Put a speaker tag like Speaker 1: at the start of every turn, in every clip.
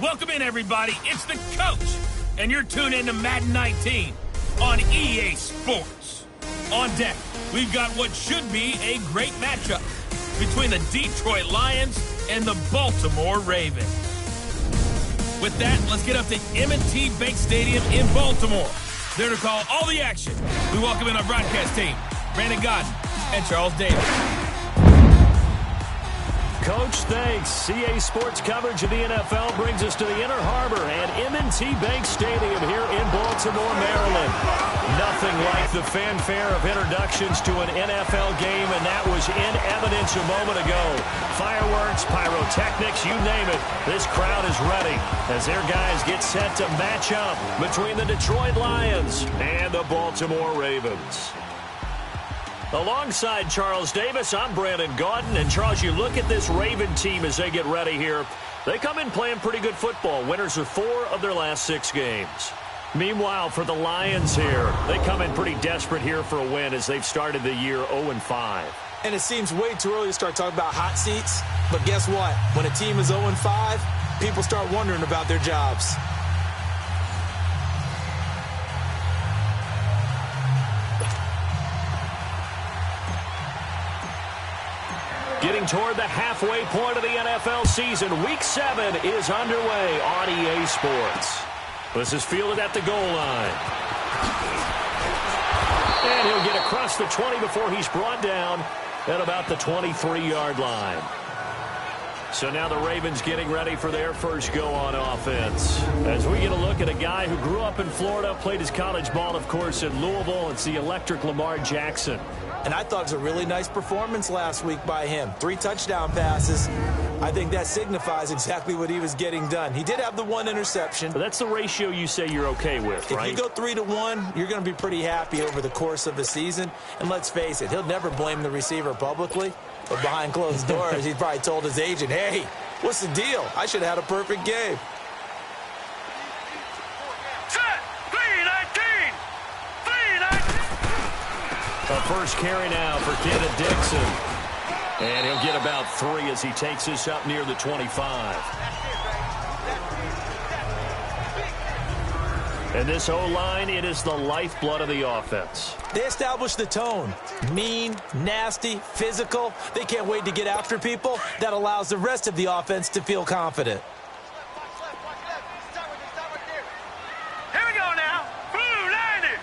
Speaker 1: Welcome in, everybody. It's the coach, and you're tuned in to Madden 19 on EA Sports. On deck, we've got what should be a great matchup between the Detroit Lions and the Baltimore Ravens. With that, let's get up to M&T Bank Stadium in Baltimore. There to call all the action, we welcome in our broadcast team, Brandon Godden and Charles Davis.
Speaker 2: Coach, thanks. CA Sports coverage of the NFL brings us to the Inner Harbor and M&T Bank Stadium here in Baltimore, Maryland. Nothing like the fanfare of introductions to an NFL game, and that was in evidence a moment ago. Fireworks, pyrotechnics, you name it. This crowd is ready as their guys get set to match up between the Detroit Lions and the Baltimore Ravens. Alongside Charles Davis, I'm Brandon Godden. And Charles, you look at this Raven team as they get ready here. They come in playing pretty good football. Winners of 4 of their last 6 games. Meanwhile, for the Lions here, they come in pretty desperate here for a win as they've started the year 0-5.
Speaker 3: And it seems way too early to start talking about hot seats. But guess what? When a team is 0-5, people start wondering about their jobs.
Speaker 2: Getting toward the halfway point of the NFL season, Week 7 is underway on EA Sports. This is fielded at the goal line. And he'll get across the 20 before he's brought down at about the 23-yard line. So now the Ravens getting ready for their first go on offense. As we get a look at a guy who grew up in Florida, played his college ball, of course, in Louisville. It's the electric Lamar Jackson.
Speaker 3: And I thought it was a really nice performance last week by him. 3 touchdown passes. I think that signifies exactly what he was getting done. He did have the 1 interception.
Speaker 2: But that's the ratio you say you're okay with, right?
Speaker 3: If you go 3-1, you're going to be pretty happy over the course of the season. And let's face it, he'll never blame the receiver publicly. But behind closed doors, he probably told his agent, hey, what's the deal? I should have had a perfect game.
Speaker 2: A first carry now for Kenneth Dixon. And he'll get about 3 as he takes this up near the 25. And this O-line, it is the lifeblood of the offense.
Speaker 3: They establish the tone. Mean, nasty, physical. They can't wait to get after people. That allows the rest of the offense to feel confident.
Speaker 4: Here we go now. Blue 90.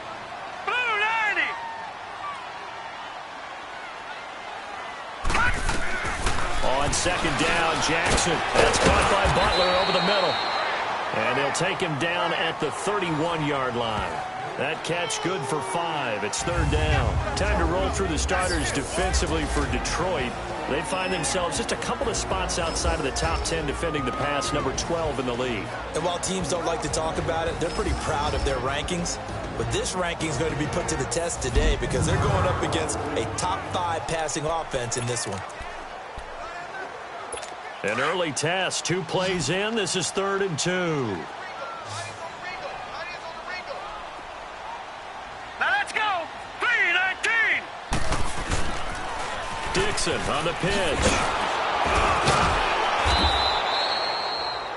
Speaker 4: Blue 90.
Speaker 2: On second down, Jackson. That's caught by Butler over the middle. And they'll take him down at the 31-yard line. That catch good for 5. It's 3rd down. Time to roll through the starters defensively for Detroit. They find themselves just a couple of spots outside of the top 10 defending the pass, number 12 in the league.
Speaker 3: And while teams don't like to talk about it, they're pretty proud of their rankings. But this ranking is going to be put to the test today because they're going up against a top 5 passing offense in this one.
Speaker 2: An early test, 2 plays in. This is 3rd and 2.
Speaker 4: Now let's go. 3-19.
Speaker 2: Dixon on the pitch.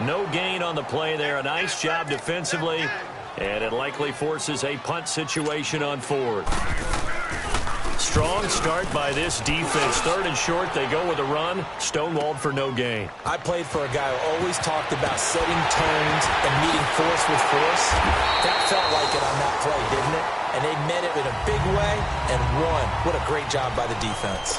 Speaker 2: No gain on the play there. A nice job defensively. And it likely forces a punt situation on 4th. Strong start by this defense. 3rd and short, they go with a run. Stonewalled for no gain.
Speaker 3: I played for a guy who always talked about setting tones and meeting force with force. That felt like it on that play, didn't it? And they met it in a big way and won. What a great job by the defense.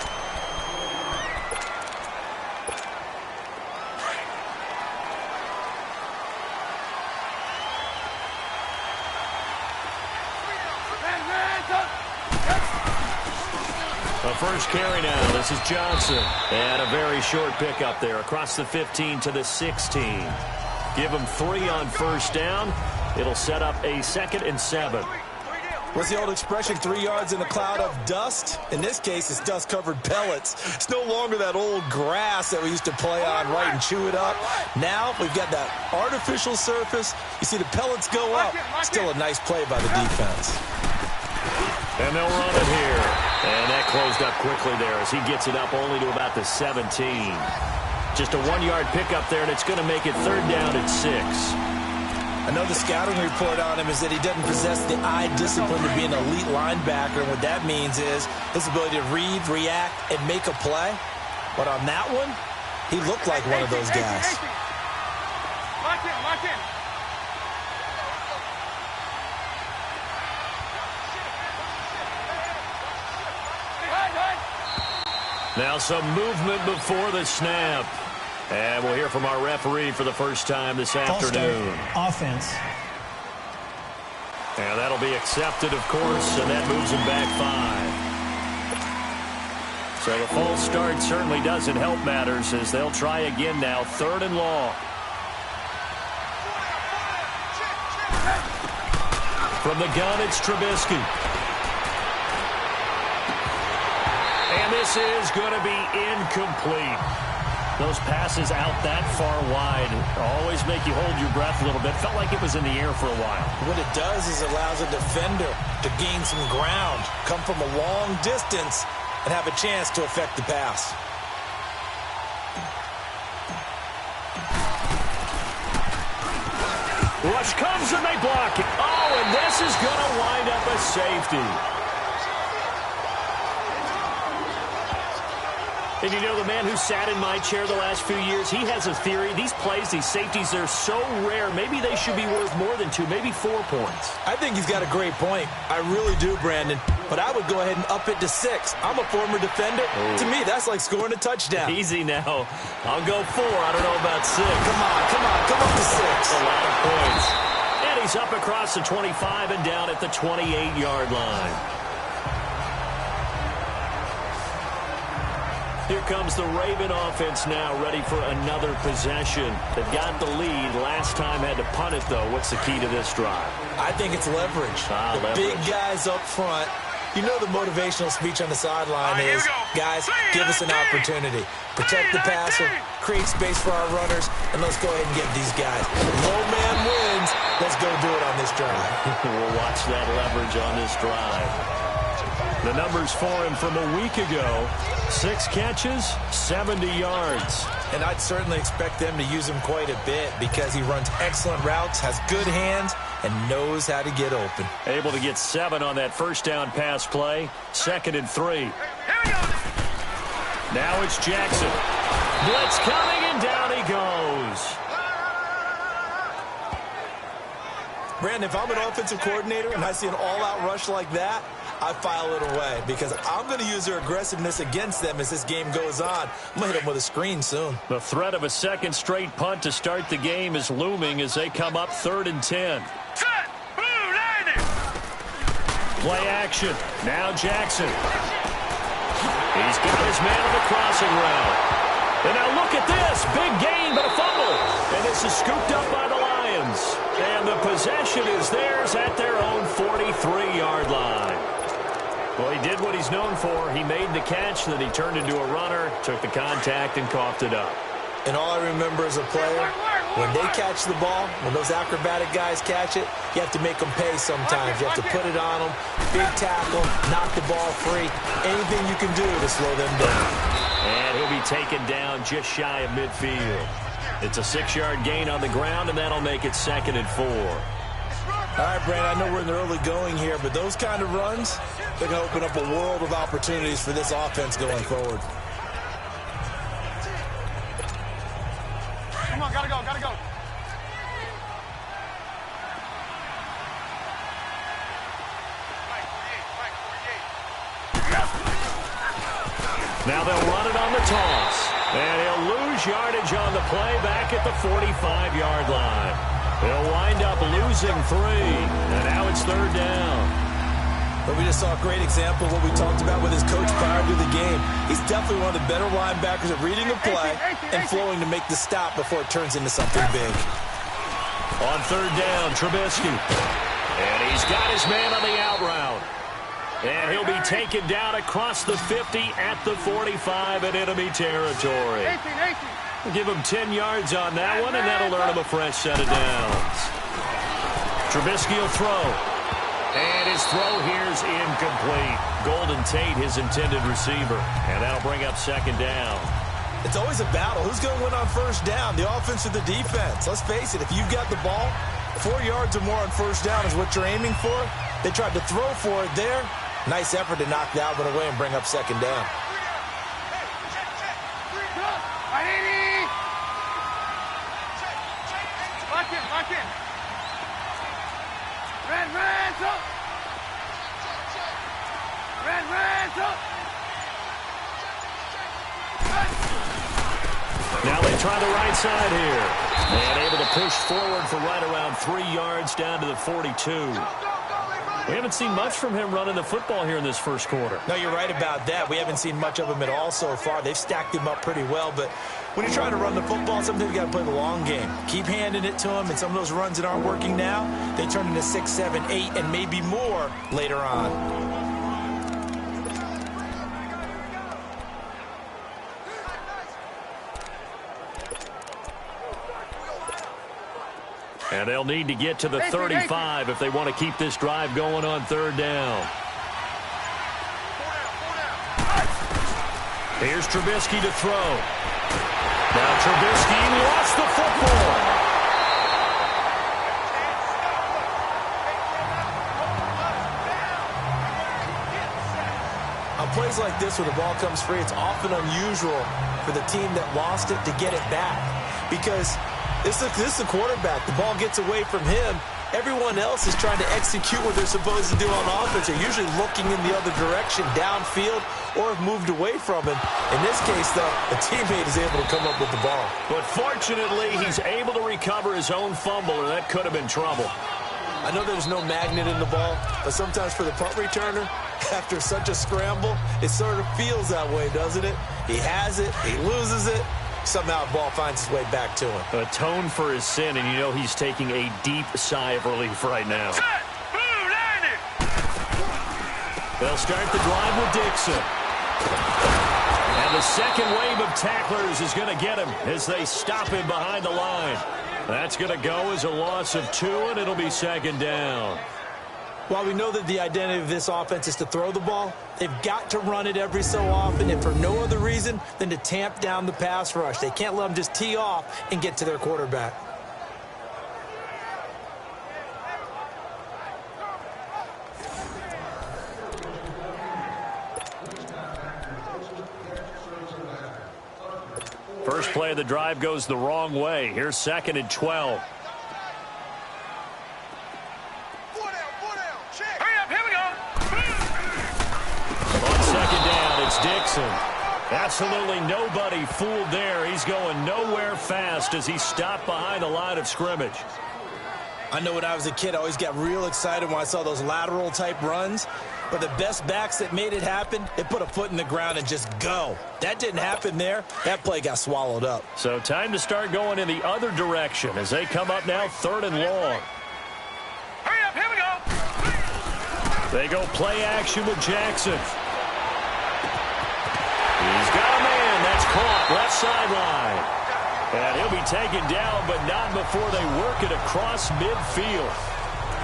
Speaker 2: A first carry now. This is Johnson. And a very short pickup there across the 15 to the 16. Give him 3 on first down. It'll set up a 2nd and 7.
Speaker 3: What's the old expression, 3 yards in a cloud of dust? In this case, it's dust-covered pellets. It's no longer that old grass that we used to play on, right, and chew it up. Now we've got that artificial surface. You see the pellets go up. Still a nice play by the defense.
Speaker 2: And they'll run it here. And that closed up quickly there as he gets it up only to about the 17. Just a 1-yard pickup there, and it's going to make it 3rd down and 6.
Speaker 3: I know the scouting report on him is that he doesn't possess the eye discipline to be an elite linebacker. And what that means is his ability to read, react, and make a play. But on that one, he looked like one of those guys.
Speaker 4: Lock in, lock in.
Speaker 2: Now some movement before the snap. And we'll hear from our referee for the first time this afternoon.
Speaker 5: Offense.
Speaker 2: And that'll be accepted, of course, and that moves him back 5. So the false start certainly doesn't help matters as they'll try again now, 3rd and long. From the gun, it's Trubisky. And this is going to be incomplete. Those passes out that far wide always make you hold your breath a little bit. Felt like it was in the air for a while.
Speaker 3: What it does is it allows a defender to gain some ground, come from a long distance, and have a chance to affect the pass.
Speaker 2: Rush comes and they block it. Oh, and this is going to wind up a safety. And you know, the man who sat in my chair the last few years, he has a theory. These plays, these safeties, they're so rare. Maybe they should be worth more than 2, maybe 4 points.
Speaker 3: I think he's got a great point. I really do, Brandon. But I would go ahead and up it to 6. I'm a former defender.
Speaker 2: Ooh.
Speaker 3: To me, that's like scoring a touchdown.
Speaker 2: Easy now. I'll go 4. I don't know about 6.
Speaker 3: Come on, come up to 6.
Speaker 2: A lot of points. And he's up across the 25 and down at the 28-yard line. Here comes the Raven offense now, ready for another possession. They've got the lead. Last time had to punt it, though. What's the key to this drive?
Speaker 3: I think it's leverage.
Speaker 2: Leverage.
Speaker 3: Big guys up front. You know the motivational speech on the sideline is, guys, give us an opportunity. Protect the passer, create space for our runners, and let's go ahead and get these guys. Low man wins. Let's go do it on this drive.
Speaker 2: We'll watch that leverage on this drive. The numbers for him from a week ago, 6 catches, 70 yards.
Speaker 3: And I'd certainly expect them to use him quite a bit because he runs excellent routes, has good hands, and knows how to get open.
Speaker 2: Able to get 7 on that first down pass play, 2nd and 3. Now it's Jackson. Blitz coming, and down he goes.
Speaker 3: Brandon, if I'm an offensive coordinator and I see an all-out rush like that, I file it away because I'm going to use their aggressiveness against them as this game goes on. I'm going to hit them with a screen soon.
Speaker 2: The threat of a second straight punt to start the game is looming as they come up 3rd and 10.
Speaker 4: Set! Blue, landing!
Speaker 2: Play action. Now Jackson. He's got his man on the crossing route. And now look at this. Big gain, but a fumble. And this is scooped up by the Lions. And the possession is theirs at their own 43-yard line. Well, he did what he's known for. He made the catch, then he turned into a runner, took the contact, and coughed it up.
Speaker 3: And all I remember as a player, when they catch the ball, when those acrobatic guys catch it, you have to make them pay sometimes. You have to put it on them, big tackle, knock the ball free, anything you can do to slow them down.
Speaker 2: And he'll be taken down just shy of midfield. It's a 6-yard gain on the ground, and that'll make it 2nd and 4.
Speaker 3: All right, Brandon, I know we're in the early going here, but those kind of runs, they're going to open up a world of opportunities for this offense going forward.
Speaker 4: Come on, gotta go, gotta go.
Speaker 2: Now they'll run it on the toss. And he'll lose yardage on the play back at the 45-yard line. They'll wind up losing 3. And now it's 3rd down.
Speaker 3: But we just saw a great example of what we talked about with his coach prior to the game. He's definitely one of the better linebackers at reading a play and flowing to make the stop before it turns into something big.
Speaker 2: On 3rd down, Trubisky. And he's got his man on the out route. And he'll be taken down across the 50 at the 45 in enemy territory.
Speaker 4: 18.
Speaker 2: Give him 10 yards on that one, and that'll earn him a fresh set of downs. Trubisky will throw. And his throw here's incomplete. Golden Tate, his intended receiver. And that'll bring up 2nd down.
Speaker 3: It's always a battle. Who's going to win on first down, the offense or the defense? Let's face it, if you've got the ball, 4 yards or more on first down is what you're aiming for. They tried to throw for it there. Nice effort to knock that one away and bring up second down.
Speaker 4: Lock in. Red, up.
Speaker 2: Now they try the right side here. And able to push forward for right around 3 yards down to the 42. We haven't seen much from him running the football here in this first quarter.
Speaker 3: No, you're right about that. We haven't seen much of him at all so far. They've stacked him up pretty well, but when you're trying to run the football, sometimes you got to play the long game. Keep handing it to him, and some of those runs that aren't working now, they turn into 6, 7, 8, and maybe more later on.
Speaker 2: And they'll need to get to the 35 if they want to keep this drive going on third down. Here's Trubisky to throw. Now Trubisky lost the football.
Speaker 3: On plays like this where the ball comes free, it's often unusual for the team that lost it to get it back. Because this is the quarterback. The ball gets away from him. Everyone else is trying to execute what they're supposed to do on offense. They're usually looking in the other direction, downfield, or have moved away from him. In this case, though, a teammate is able to come up with the ball.
Speaker 2: But fortunately, he's able to recover his own fumble, or that could have been trouble.
Speaker 3: I know there's no magnet in the ball, but sometimes for the punt returner, after such a scramble, it sort of feels that way, doesn't it? He has it, he loses it. Somehow the ball finds its way back to him.
Speaker 2: Atone for his sin, and you know he's taking a deep sigh of relief right now. They'll start the drive with Dixon. And the second wave of tacklers is going to get him as they stop him behind the line. That's going to go as a loss of 2, and it'll be second down.
Speaker 3: While we know that the identity of this offense is to throw the ball, they've got to run it every so often, and for no other reason than to tamp down the pass rush. They can't let them just tee off and get to their quarterback.
Speaker 2: First play of the drive goes the wrong way. Here's 2nd and 12. Dixon. Absolutely nobody fooled there. He's going nowhere fast as he stopped behind the line of scrimmage.
Speaker 3: I know when I was a kid, I always got real excited when I saw those lateral-type runs. But the best backs that made it happen, they put a foot in the ground and just go. That didn't happen there. That play got swallowed up.
Speaker 2: So time to start going in the other direction as they come up now 3rd and long.
Speaker 4: Hurry up, here we go.
Speaker 2: They go play action with Jackson. He's got a man. That's caught left sideline. And he'll be taken down, but not before they work it across midfield.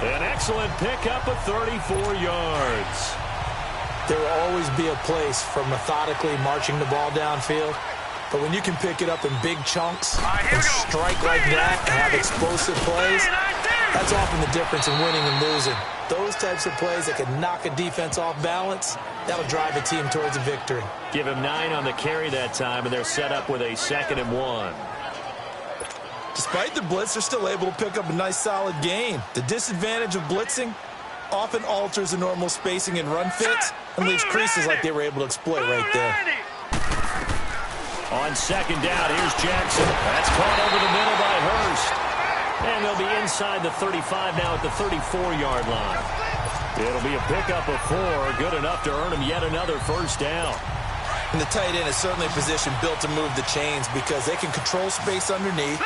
Speaker 2: An excellent pickup of 34 yards.
Speaker 3: There will always be a place for methodically marching the ball downfield. But when you can pick it up in big chunks and strike like that and have explosive plays, that's often the difference in winning and losing. Those types of plays that can knock a defense off balance, that'll drive a team towards a victory.
Speaker 2: Give him 9 on the carry that time, and they're set up with a 2nd and 1.
Speaker 3: Despite the blitz, they're still able to pick up a nice, solid gain. The disadvantage of blitzing often alters the normal spacing and run fits and leaves creases like they were able to exploit right there.
Speaker 2: On 2nd down, here's Jackson. That's caught over the middle by Hurst. And they'll be inside the 35 now at the 34-yard line. It'll be a pickup of 4, good enough to earn him yet another first down.
Speaker 3: And the tight end is certainly a position built to move the chains because they can control space underneath.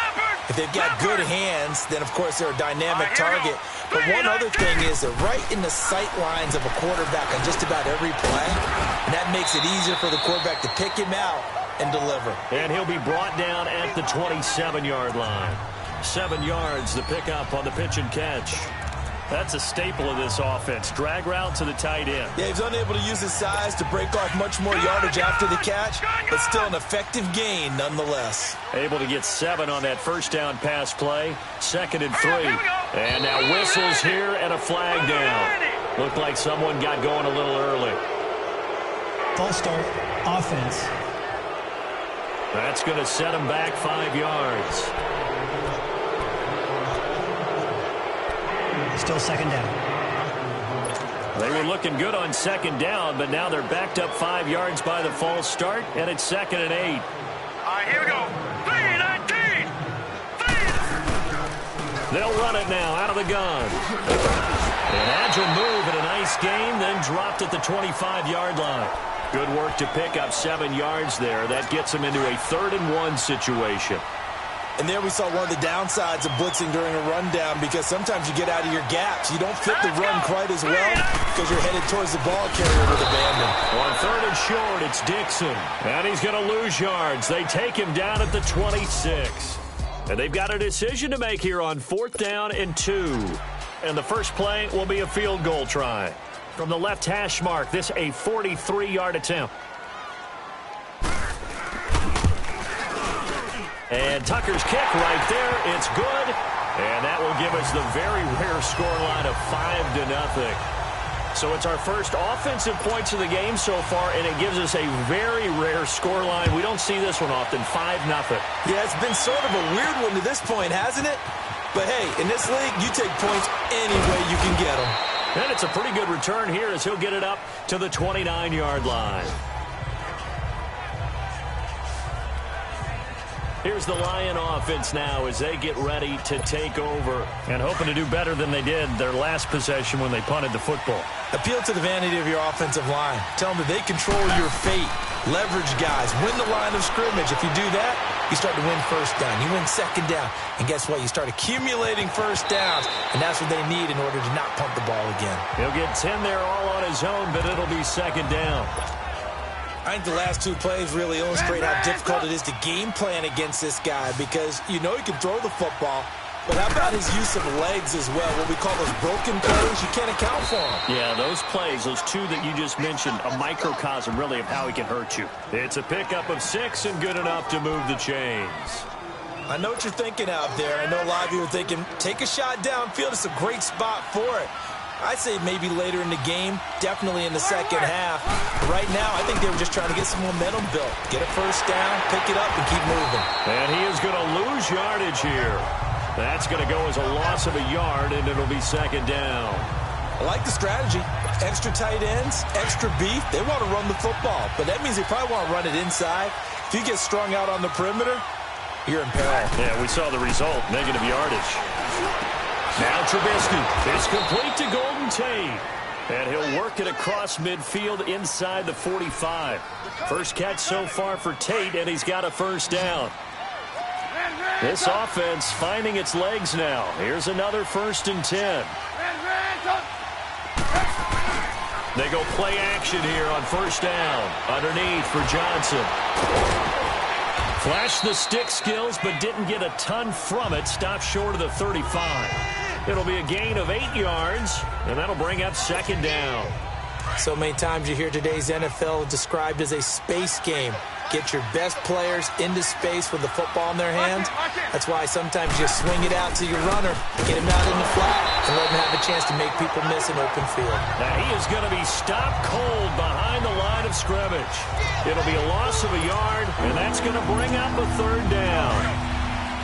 Speaker 3: If they've got good hands, then, of course, they're a dynamic target. But one other thing is they're right in the sight lines of a quarterback on just about every play. And that makes it easier for the quarterback to pick him out and deliver.
Speaker 2: And he'll be brought down at the 27-yard line. 7 yards, the pickup on the pitch and catch. That's a staple of this offense. Drag route to the tight end.
Speaker 3: Yeah, he's unable to use his size to break off much more yardage after the catch, but still an effective gain nonetheless.
Speaker 2: Able to get 7 on that first down pass play. 2nd and 3. And now whistles here and a flag down. Looked like someone got going a little early.
Speaker 5: False start, offense.
Speaker 2: That's going to set him back 5 yards.
Speaker 5: Still 2nd down.
Speaker 2: They were looking good on 2nd down, but now they're backed up 5 yards by the false start, and it's 2nd and 8.
Speaker 4: All right, here we go. 3-19.
Speaker 2: They'll run it now out of the gun. An agile move and a nice gain, then dropped at the 25-yard line. Good work to pick up 7 yards there. That gets them into a 3rd and 1 situation.
Speaker 3: And there we saw one of the downsides of blitzing during a rundown, because sometimes you get out of your gaps. You don't fit the run quite as well because you're headed towards the ball carrier with abandon.
Speaker 2: On 3rd and short, it's Dixon. And he's going to lose yards. They take him down at the 26. And they've got a decision to make here on 4th down and 2. And the first play will be a field goal try. From the left hash mark, this a 43-yard attempt. And Tucker's kick right there. It's good. And that will give us the very rare scoreline of 5-0. So it's our first offensive points of the game so far, and it gives us a very rare scoreline. We don't see this one often, 5-0.
Speaker 3: Yeah, it's been sort of a weird one to this point, hasn't it? But hey, in this league, you take points any way you can get them.
Speaker 2: And it's a pretty good return here as he'll get it up to the 29-yard line. Here's the Lion offense now as they get ready to take over and hoping to do better than they did their last possession when they punted the football.
Speaker 3: Appeal to the vanity of your offensive line. Tell them that they control your fate. Leverage guys. Win the line of scrimmage. If you do that, you start to win 1st down. You win 2nd down. And guess what? You start accumulating 1st downs. And that's what they need in order to not punt the ball again.
Speaker 2: He'll get 10 there all on his own, but it'll be 2nd down.
Speaker 3: I think the last 2 plays really illustrate how difficult it is to game plan against this guy, because you know he can throw the football, but how about his use of legs as well? What we call those broken plays, you can't account for them.
Speaker 2: Yeah, those plays, those 2 that you just mentioned, a microcosm really of how he can hurt you. It's a pickup of 6 and good enough to move the chains.
Speaker 3: I know what you're thinking out there. I know a lot of you are thinking, take a shot downfield. It's a great spot for it. I'd say maybe later in the game, definitely in the 2nd half. Right now, I think they were just trying to get some momentum built. Get a 1st down, pick it up, and keep moving.
Speaker 2: And he is going to lose yardage here. That's going to go as a loss of a yard, and it'll be 2nd down.
Speaker 3: I like the strategy. Extra tight ends, extra beef. They want to run the football, but that means they probably want to run it inside. If you get strung out on the perimeter, you're in peril.
Speaker 2: Yeah, we saw the result, negative yardage. Now Trubisky is complete to Golden Tate. And he'll work it across midfield inside the 45. First catch so far for Tate, and he's got a 1st down. This offense finding its legs now. Here's another 1st and 10. They go play action here on 1st down. Underneath for Johnson. Flashed the stick skills, but didn't get a ton from it. Stopped short of the 35. It'll be a gain of 8 yards, and that'll bring up 2nd down.
Speaker 3: So many times you hear today's NFL described as a space game. Get your best players into space with the football in their hands. That's why sometimes you swing it out to your runner, get him out in the flat, and let him have a chance to make people miss an open field.
Speaker 2: Now he is going to be stopped cold behind the line of scrimmage. It'll be a loss of a yard, and that's going to bring up a 3rd down.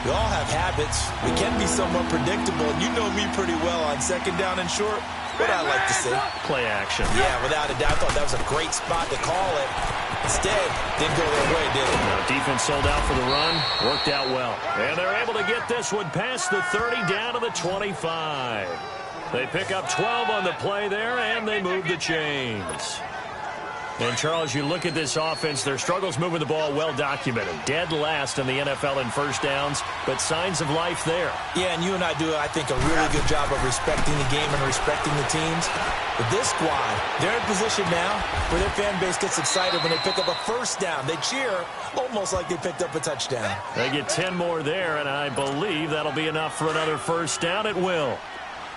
Speaker 3: We all have habits. We can be somewhat predictable, and you know me pretty well on 2nd down and short. What I like to see.
Speaker 2: Play action.
Speaker 3: Yeah, without a doubt. I thought that was a great spot to call it. Instead, didn't go their way, did it?
Speaker 2: No, defense sold out for the run. Worked out well. And they're able to get this one past the 30 down to the 25. They pick up 12 on the play there, and they move the chains. And, Charles, you look at this offense, their struggles moving the ball well documented. Dead last in the NFL in 1st downs, but signs of life there.
Speaker 3: Yeah, and you and I do, I think, a really good job of respecting the game and respecting the teams. But this squad, they're in position now where their fan base gets excited when they pick up a 1st down. They cheer almost like they picked up a touchdown.
Speaker 2: They get 10 more there, and I believe that'll be enough for another 1st down. It will.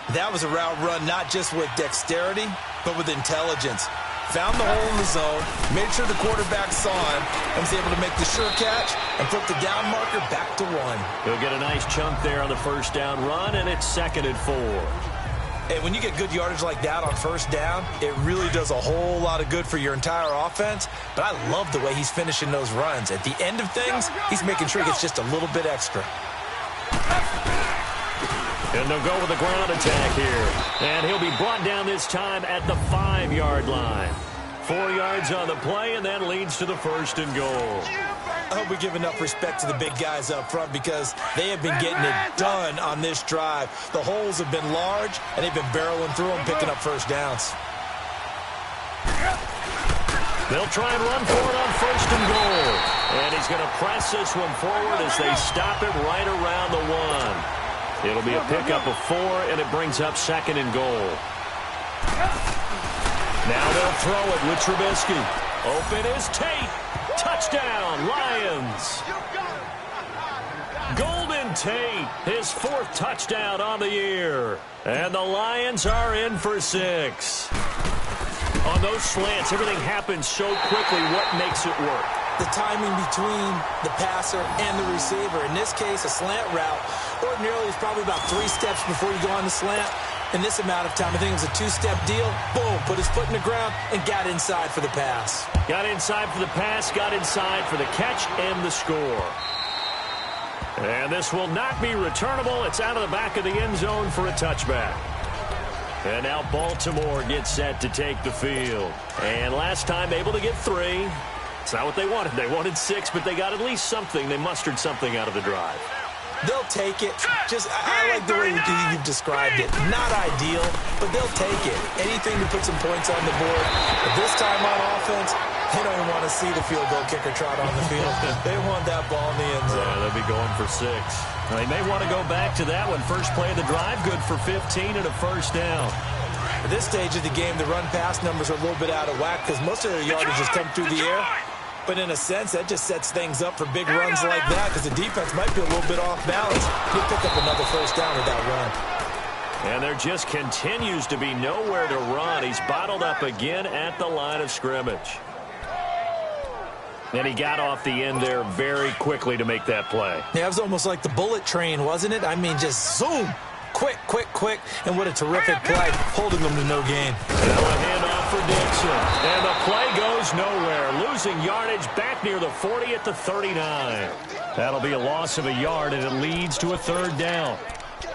Speaker 3: That was a route run not just with dexterity, but with intelligence. Found the hole in the zone, made sure the quarterback saw him, and was able to make the sure catch and flip the down marker back to 1.
Speaker 2: He'll get a nice chunk there on the first down run, and it's 2nd and 4.
Speaker 3: Hey, when you get good yardage like that on first down, it really does a whole lot of good for your entire offense. But I love the way he's finishing those runs. At the end of things, he's making sure he gets just a little bit extra.
Speaker 2: And they'll go with the ground attack here. And he'll be brought down this time at the 5-yard line. 4 yards on the play, and that leads to the 1st and goal.
Speaker 3: I hope we give enough respect to the big guys up front because they have been getting it done on this drive. The holes have been large, and they've been barreling through them, picking up first downs.
Speaker 2: They'll try and run for it on 1st and goal. And he's going to press this one forward as they stop it right around the 1. It'll be a pickup of 4, and it brings up 2nd and goal. Now they'll throw it with Trubisky. Open is Tate. Touchdown, Lions. Golden Tate, his 4th touchdown on the year. And the Lions are in for 6. On those slants, everything happens so quickly. What makes it work?
Speaker 3: The timing between the passer and the receiver. In this case, a slant route ordinarily is probably about 3 steps before you go on the slant. In this amount of time, I think it was a 2-step deal. Boom, put his foot in the ground and got inside for the pass.
Speaker 2: Got inside for the pass, got inside for the catch and the score. And this will not be returnable. It's out of the back of the end zone for a touchback. And now Baltimore gets set to take the field. And last time able to get 3. It's not what they wanted. They wanted 6, but they got at least something. They mustered something out of the drive.
Speaker 3: They'll take it. I like the way you've described it. Not ideal, but they'll take it. Anything to put some points on the board. But this time on offense, they don't even want to see the field goal kicker trot on the field. They want that ball in the end zone.
Speaker 2: Yeah, they'll be going for 6. They may want to go back to that one. First play of the drive, good for 15 and a 1st down.
Speaker 3: At this stage of the game, the run-pass numbers are a little bit out of whack because most of their yardage has come through the air. But in a sense, that just sets things up for big runs like that because the defense might be a little bit off balance. He'll pick up another 1st down with that run.
Speaker 2: And there just continues to be nowhere to run. He's bottled up again at the line of scrimmage. And he got off the end there very quickly to make that play.
Speaker 3: Yeah, it was almost like the bullet train, wasn't it? I mean, just zoom. Quick, quick, quick. And what a terrific play, holding them to no gain.
Speaker 2: Now a handoff for Dixon. And the play goes nowhere. Losing yardage back near the 40 at the 39. That'll be a loss of a yard, and it leads to a 3rd down.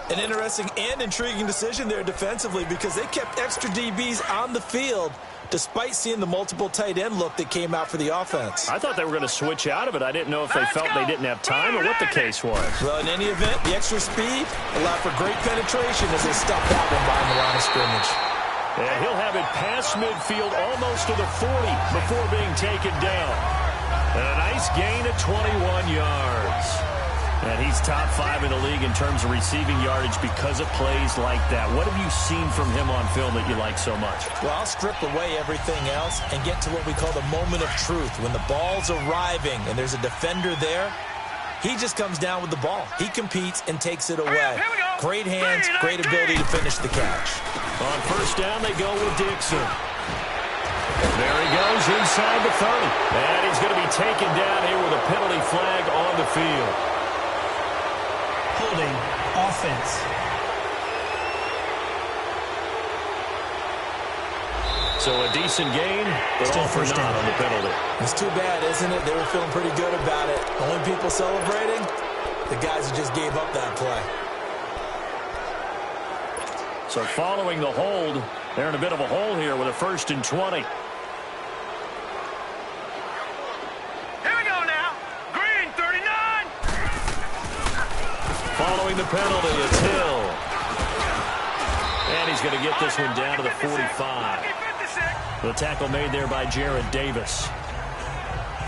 Speaker 3: An interesting and intriguing decision there defensively because they kept extra DBs on the field despite seeing the multiple tight end look that came out for the offense.
Speaker 2: I thought they were going to switch out of it. I didn't know if they felt they didn't have time or what the case was.
Speaker 3: Well, in any event, the extra speed allowed for great penetration as they stopped that one behind the line of scrimmage.
Speaker 2: And he'll have it past midfield almost to the 40 before being taken down. And a nice gain of 21 yards. And he's top 5 in the league in terms of receiving yardage because of plays like that. What have you seen from him on film that you like so much?
Speaker 3: Well, I'll strip away everything else and get to what we call the moment of truth. When the ball's arriving and there's a defender there, he just comes down with the ball. He competes and takes it away. Great hands, great ability to finish the catch.
Speaker 2: On 1st down, they go with Dixon. There he goes inside the 30. And he's going to be taken down here with a penalty flag on the field.
Speaker 5: Holding offense.
Speaker 2: So a decent gain, but
Speaker 5: Still
Speaker 2: all for
Speaker 5: first
Speaker 2: naught
Speaker 5: down
Speaker 2: on the penalty.
Speaker 3: It's too bad, isn't it? They were feeling pretty good about it. Only people celebrating, the guys who just gave up that play.
Speaker 2: So following the hold, they're in a bit of a hole here with a 1st and 20. Following the penalty, it's Hill. And he's going to get this one down to the 45. The tackle made there by Jared Davis.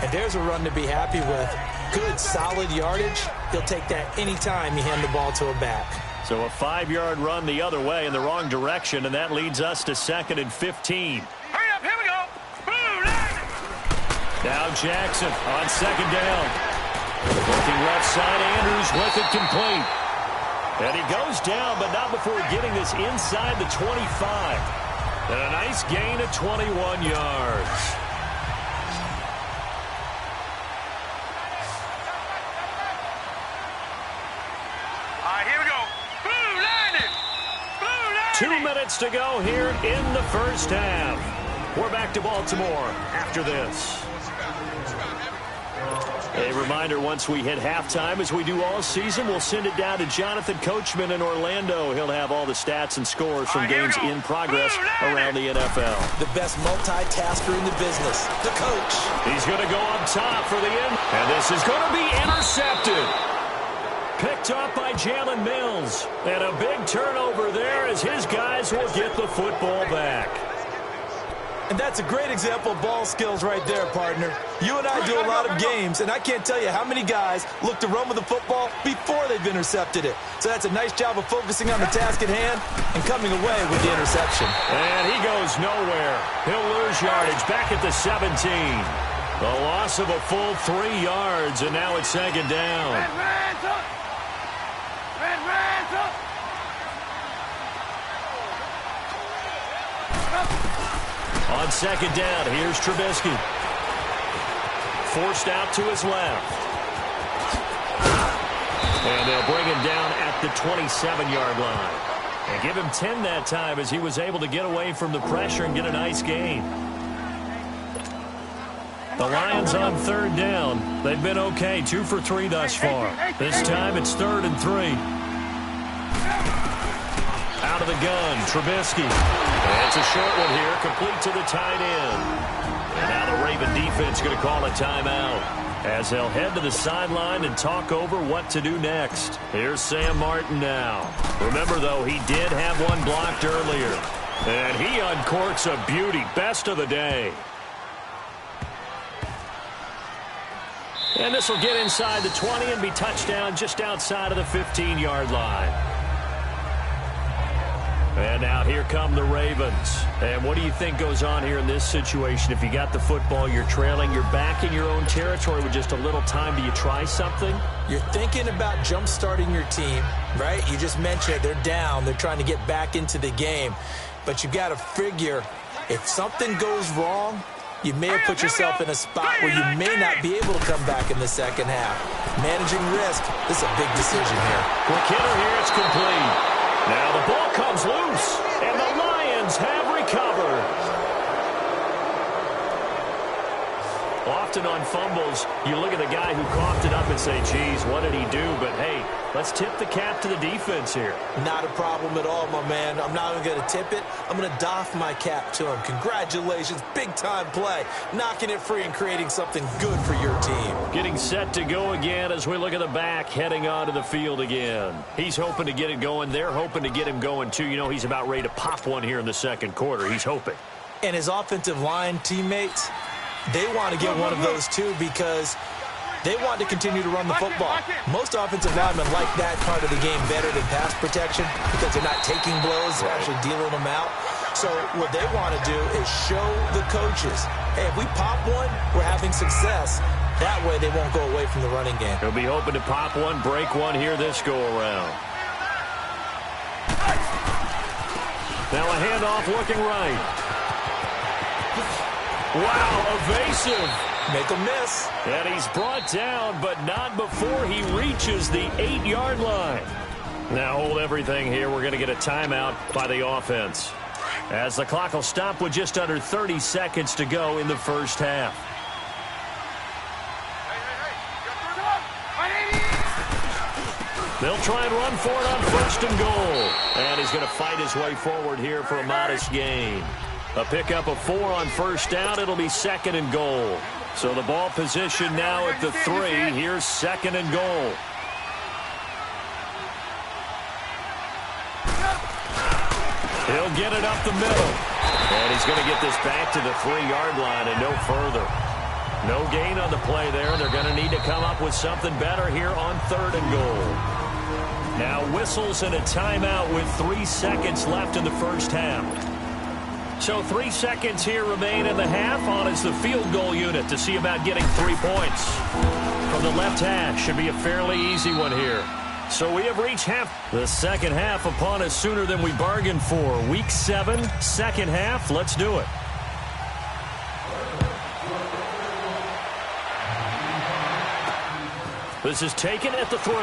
Speaker 3: And there's a run to be happy with. Good, solid yardage. He'll take that anytime you hand the ball to a back.
Speaker 2: So a 5-yard run the other way in the wrong direction, and that leads us to 2nd and 15.
Speaker 4: Hurry up, here we go. Boom,
Speaker 2: now Jackson on 2nd down. Looking left side, Andrews with it complete. And he goes down, but not before getting this inside the 25. And a nice gain of 21 yards.
Speaker 4: All right, here we go. Blue line.
Speaker 2: 2 minutes to go here in the first half. We're back to Baltimore after this. A reminder, once we hit halftime, as we do all season, we'll send it down to Jonathan Coachman in Orlando. He'll have all the stats and scores from games in progress around the NFL.
Speaker 3: The best multitasker in the business, the coach.
Speaker 2: He's going to go up top for the end. And this is going to be intercepted. Picked up by Jalen Mills. And a big turnover there as his guys will get the football back.
Speaker 3: And that's a great example of ball skills right there, partner. You and I do a lot of games, and I can't tell you how many guys look to run with the football before they've intercepted it. So that's a nice job of focusing on the task at hand and coming away with the interception.
Speaker 2: And he goes nowhere. He'll lose yardage back at the 17. The loss of a full 3 yards, and now it's second down. On second down, here's Trubisky. Forced out to his left. And they'll bring him down at the 27-yard line. And give him 10 that time as he was able to get away from the pressure and get a nice gain. The Lions on third down. They've been okay, 2 for 3 thus far. This time it's 3rd and 3. Out of the gun, Trubisky. And it's a short one here, complete to the tight end. And now the Raven defense going to call a timeout as they'll head to the sideline and talk over what to do next. Here's Sam Martin now. Remember, though, he did have one blocked earlier. And he uncorks a beauty, best of the day. And this will get inside the 20 and be touchdown just outside of the 15-yard line. And now here come the Ravens. And what do you think goes on here in this situation? If you got the football, you're trailing, you're back in your own territory with just a little time. Do you try something?
Speaker 3: You're thinking about jump-starting your team, right? You just mentioned it. They're down. They're trying to get back into the game. But you got to figure if something goes wrong, you may have put yourself in a spot where you may not be able to come back in the second half. Managing risk, this is a big decision here.
Speaker 2: Quick hitter here, it's complete. Now the ball comes loose, and the Lions have recovered. Often on fumbles, you look at the guy who coughed it up and say, geez, what did he do? But, hey, let's tip the cap to the defense here.
Speaker 3: Not a problem at all, my man. I'm not even going to tip it. I'm going to doff my cap to him. Congratulations, big-time play. Knocking it free and creating something good for your team.
Speaker 2: Getting set to go again as we look at the back, heading onto the field again. He's hoping to get it going. They're hoping to get him going, too. You know, he's about ready to pop one here in the second quarter. He's hoping.
Speaker 3: And his offensive line teammates, they want to get one of those, too, because they want to continue to run the football. Most offensive linemen like that part of the game better than pass protection because they're not taking blows, they're actually dealing them out. So what they want to do is show the coaches, hey, if we pop one, we're having success. That way they won't go away from the running game.
Speaker 2: He'll be hoping to pop one, break one here this go-around. Now a handoff looking right. Wow, evasive.
Speaker 3: Make a miss.
Speaker 2: And he's brought down, but not before he reaches the 8-yard line. Now hold everything here. We're going to get a timeout by the offense, as the clock will stop with just under 30 seconds to go in the first half. They'll try and run for it on 1st and goal. And he's going to fight his way forward here for a modest gain. A pickup of 4 on 1st down. It'll be 2nd and goal. So the ball position now at the 3. Here's 2nd and goal. He'll get it up the middle. And he's going to get this back to the 3-yard line and no further. No gain on the play there. They're going to need to come up with something better here on 3rd and goal. Now whistles and a timeout with 3 seconds left in the first half. So 3 seconds here remain in the half. On is the field goal unit to see about getting 3 points. From the left hash, should be a fairly easy one here. So we have reached half. The second half upon us sooner than we bargained for. Week 7, second half. Let's do it. This is taken at the 3.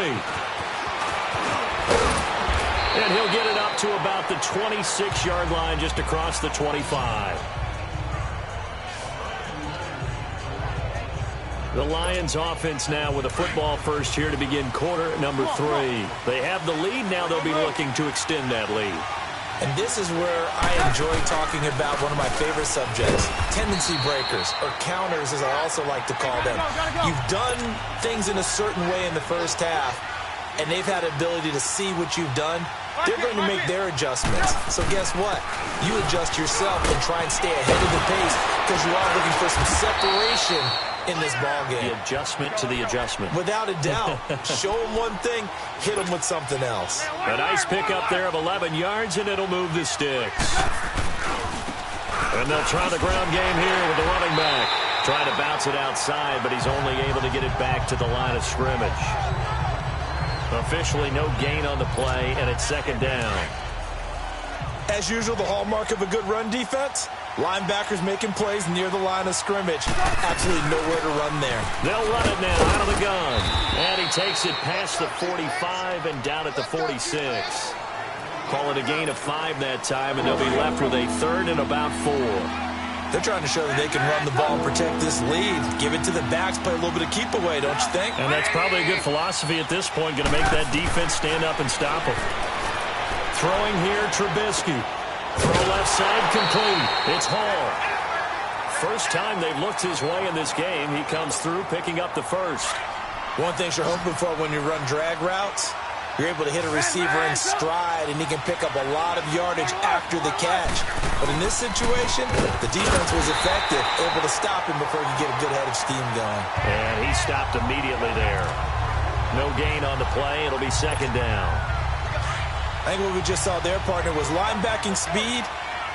Speaker 2: And he'll get it up to about the 26-yard line, just across the 25. The Lions offense now with a football first here to begin quarter number 3. They have the lead. Now they'll be looking to extend that lead.
Speaker 3: And this is where I enjoy talking about one of my favorite subjects, tendency breakers, or counters as I also like to call them. You've done things in a certain way in the first half, and they've had the ability to see what you've done. They're going to make their adjustments. So guess what? You adjust yourself and try and stay ahead of the pace because you are looking for some separation in this ballgame.
Speaker 2: The adjustment to the adjustment.
Speaker 3: Without a doubt. Show them one thing, hit them with something else.
Speaker 2: A nice pickup there of 11 yards, and it'll move the sticks. And they'll try the ground game here with the running back. Trying to bounce it outside, but he's only able to get it back to the line of scrimmage. Officially no gain on the play, and it's second down.
Speaker 3: As usual, the hallmark of a good run defense, linebackers making plays near the line of scrimmage. Absolutely nowhere to run there.
Speaker 2: They'll run it now out of the gun. And he takes it past the 45 and down at the 46. Call it a gain of 5 that time, and they'll be left with a third and about 4.
Speaker 3: They're trying to show that they can run the ball and protect this lead. Give it to the backs, play a little bit of keep away, don't you think?
Speaker 2: And that's probably a good philosophy at this point, going to make that defense stand up and stop them. Throwing here, Trubisky. Throw left side, complete. It's Hall. First time they've looked his way in this game. He comes through, picking up the first.
Speaker 3: One thing you're hoping for when you run drag routes, you're able to hit a receiver in stride, and he can pick up a lot of yardage after the catch. But in this situation, the defense was effective, able to stop him before he could get a good head of steam going.
Speaker 2: And he stopped immediately there. No gain on the play. It'll be second down.
Speaker 3: I think what we just saw there, partner, was linebacking speed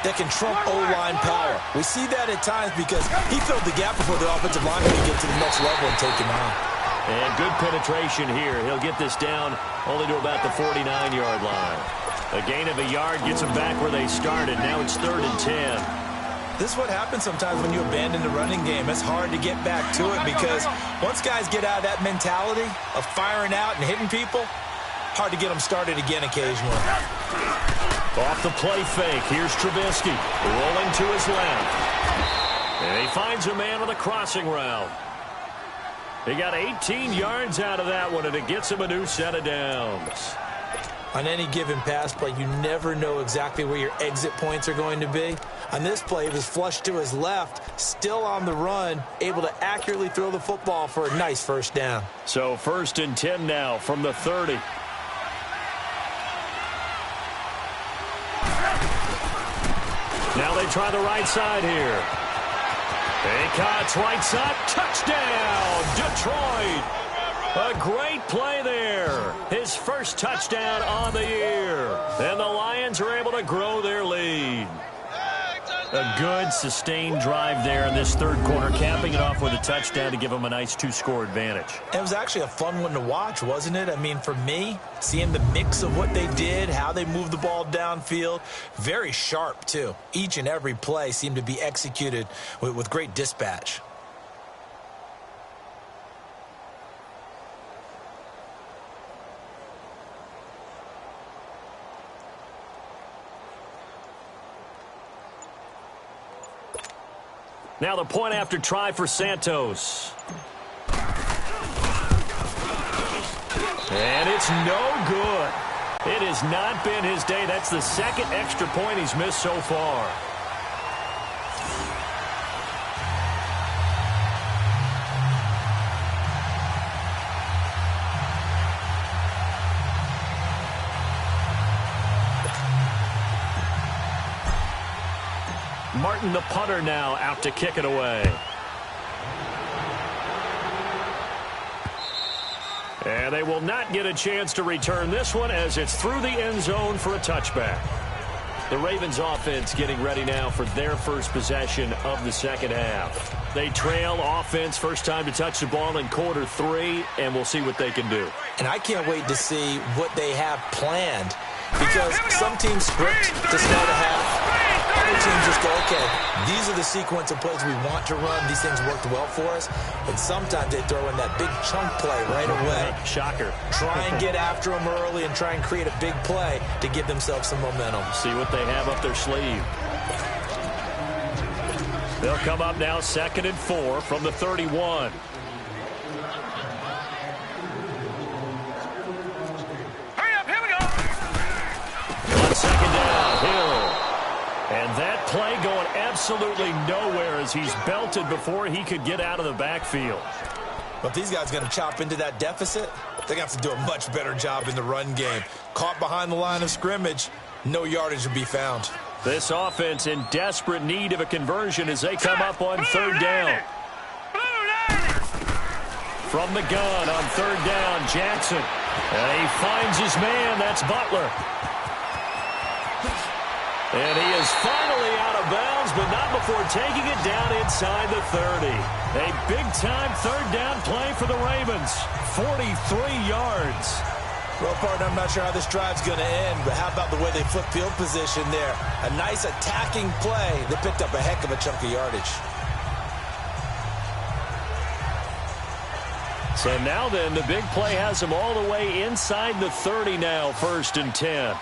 Speaker 3: that can trump O-line power. We see that at times because he filled the gap before the offensive lineman could get to the next level and take him out.
Speaker 2: And good penetration here. He'll get this down only to about the 49-yard line. A gain of a yard gets them back where they started. Now it's 3rd and 10.
Speaker 3: This is what happens sometimes when you abandon the running game. It's hard to get back to it because once guys get out of that mentality of firing out and hitting people, hard to get them started again occasionally.
Speaker 2: Off the play fake. Here's Trubisky rolling to his left. And he finds a man with a crossing route. He got 18 yards out of that one, and it gets him a new set of downs.
Speaker 3: On any given pass play, you never know exactly where your exit points are going to be. On this play, it was flushed to his left, still on the run, able to accurately throw the football for a nice first down.
Speaker 2: So 1st and 10 now from the 30. Now they try the right side here. Cuts right side, touchdown, Detroit. A great play there. His first touchdown on the year. And the Lions are able to grow their lead. A good, sustained drive there in this third quarter, capping it off with a touchdown to give them a nice 2-score advantage.
Speaker 3: It was actually a fun one to watch, wasn't it? I mean, for me, seeing the mix of what they did, how they moved the ball downfield, very sharp, too. Each and every play seemed to be executed with great dispatch.
Speaker 2: Now the point after try for Santos. And it's no good. It has not been his day. That's the second extra point he's missed so far. Martin, the punter, now out to kick it away. And they will not get a chance to return this one as it's through the end zone for a touchback. The Ravens offense getting ready now for their first possession of the second half. They trail offense, first time to touch the ball in quarter 3, and we'll see what they can do.
Speaker 3: And I can't wait to see what they have planned, because some teams script to start a half. Other teams just go, okay, these are the sequence of plays we want to run. These things worked well for us. And sometimes they throw in that big chunk play right away.
Speaker 2: Shocker.
Speaker 3: Try and get after them early and try and create a big play to give themselves some momentum.
Speaker 2: See what they have up their sleeve. They'll come up now 2nd and 4 from the 31.
Speaker 4: Hurry up, here we go.
Speaker 2: On 2nd down, Hill. And that play going absolutely nowhere as he's belted before he could get out of the backfield.
Speaker 3: But these guys are going to chop into that deficit. They're going to have to do a much better job in the run game. Caught behind the line of scrimmage, no yardage to be found.
Speaker 2: This offense in desperate need of a conversion as they come up on 3rd down. From the gun on 3rd down, Jackson. And he finds his man. That's Butler. And he is finally out of bounds, but not before taking it down inside the 30. A big-time 3rd down play for the Ravens. 43 yards.
Speaker 3: Well, partner, I'm not sure how this drive's going to end, but how about the way they flip field position there? A nice attacking play. They picked up a heck of a chunk of yardage.
Speaker 2: So now then, the big play has them all the way inside the 30 now, 1st and 10.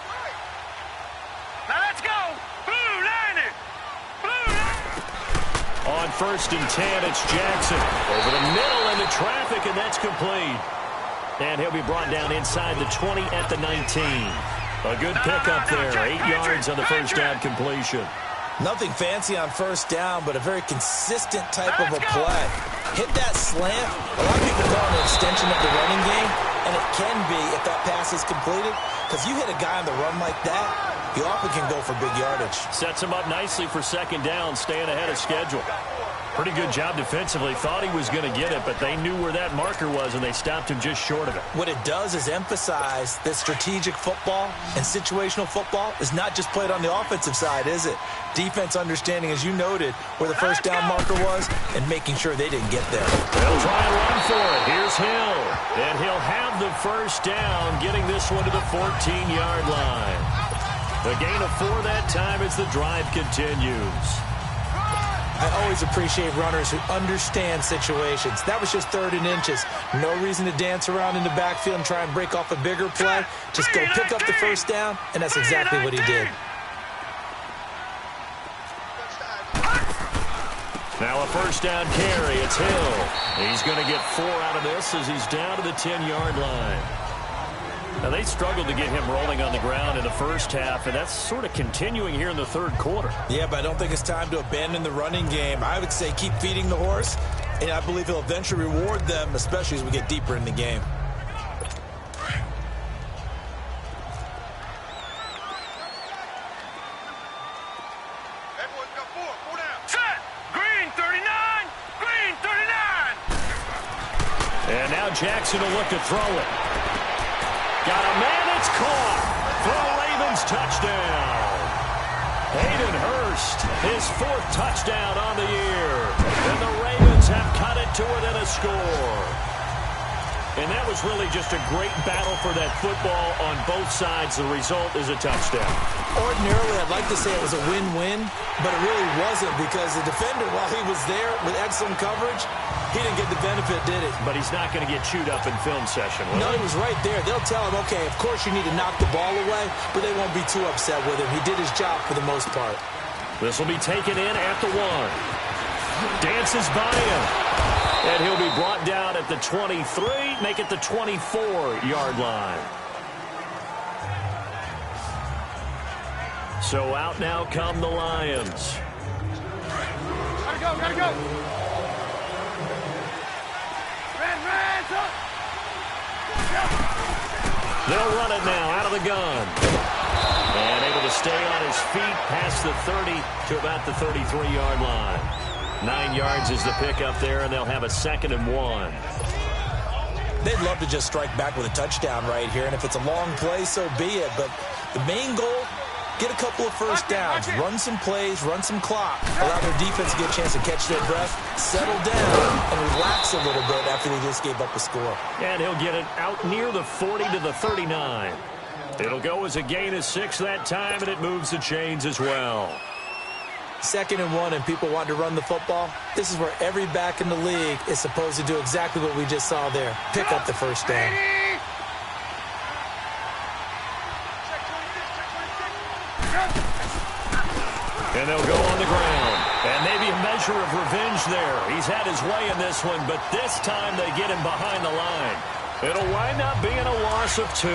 Speaker 2: On 1st and 10, it's Jackson. Over the middle into traffic, and that's complete. And he'll be brought down inside the 20 at the 19. A good pickup there, 8 yards on the first down completion.
Speaker 3: Nothing fancy on 1st down, but a very consistent type of a play. Hit that slant. A lot of people call it an extension of the running game, and it can be if that pass is completed, because you hit a guy on the run like that, he often can go for big yardage.
Speaker 2: Sets him up nicely for 2nd down, staying ahead of schedule. Pretty good job defensively. Thought he was going to get it, but they knew where that marker was, and they stopped him just short of it.
Speaker 3: What it does is emphasize that strategic football and situational football is not just played on the offensive side, is it? Defense understanding, as you noted, where the 1st down marker was and making sure they didn't get there.
Speaker 2: They'll try and run for it. Here's Hill. And he'll have the 1st down, getting this one to the 14-yard line. The gain of 4 that time as the drive continues.
Speaker 3: I always appreciate runners who understand situations. That was just 3rd and inches. No reason to dance around in the backfield and try and break off a bigger play. Just go pick up the 1st down, and that's exactly what he did.
Speaker 2: Now a 1st down carry. It's Hill. He's going to get 4 out of this as he's down to the 10-yard line. Now, they struggled to get him rolling on the ground in the first half, and that's sort of continuing here in the 3rd quarter.
Speaker 3: Yeah, but I don't think it's time to abandon the running game. I would say keep feeding the horse, and I believe he'll eventually reward them, especially as we get deeper in the game.
Speaker 2: And now Jackson will look to throw it. Got a man that's caught for a Ravens touchdown. Hayden Hurst, his 4th touchdown on the year. And the Ravens have cut it to within a score. And that was really just a great battle for that football on both sides. The result is a touchdown.
Speaker 3: Ordinarily, I'd like to say it was a win-win, but it really wasn't, because the defender, while he was there with excellent coverage, he didn't get the benefit, did he?
Speaker 2: But he's not going to get chewed up in film session, will
Speaker 3: No,
Speaker 2: he?
Speaker 3: he was right there. They'll tell him, okay, of course you need to knock the ball away, but they won't be too upset with him. He did his job for the most part.
Speaker 2: This will be taken in at the 1. Dances by him. And he'll be brought down at the 23, make it the 24-yard line. So out now come the Lions.
Speaker 4: Gotta go.
Speaker 2: They'll run it now out of the gun. And able to stay on his feet past the 30 to about the 33-yard line. 9 yards is the pickup there, and they'll have a 2nd and 1.
Speaker 3: They'd love to just strike back with a touchdown right here, and if it's a long play, so be it. But the main goal get a couple of first downs, run some plays, run some clock, allow their defense to get a chance to catch their breath, settle down, and relax a little bit after they just gave up a score.
Speaker 2: And he'll get it out near the 40 to the 39. It'll go as a gain of 6 that time, and it moves the chains as well.
Speaker 3: 2nd and 1, and people want to run the football. This is where every back in the league is supposed to do exactly what we just saw there. Pick up the first down.
Speaker 2: And they'll go on the ground. And maybe a measure of revenge there. He's had his way in this one, but this time they get him behind the line. It'll wind up being a loss of 2.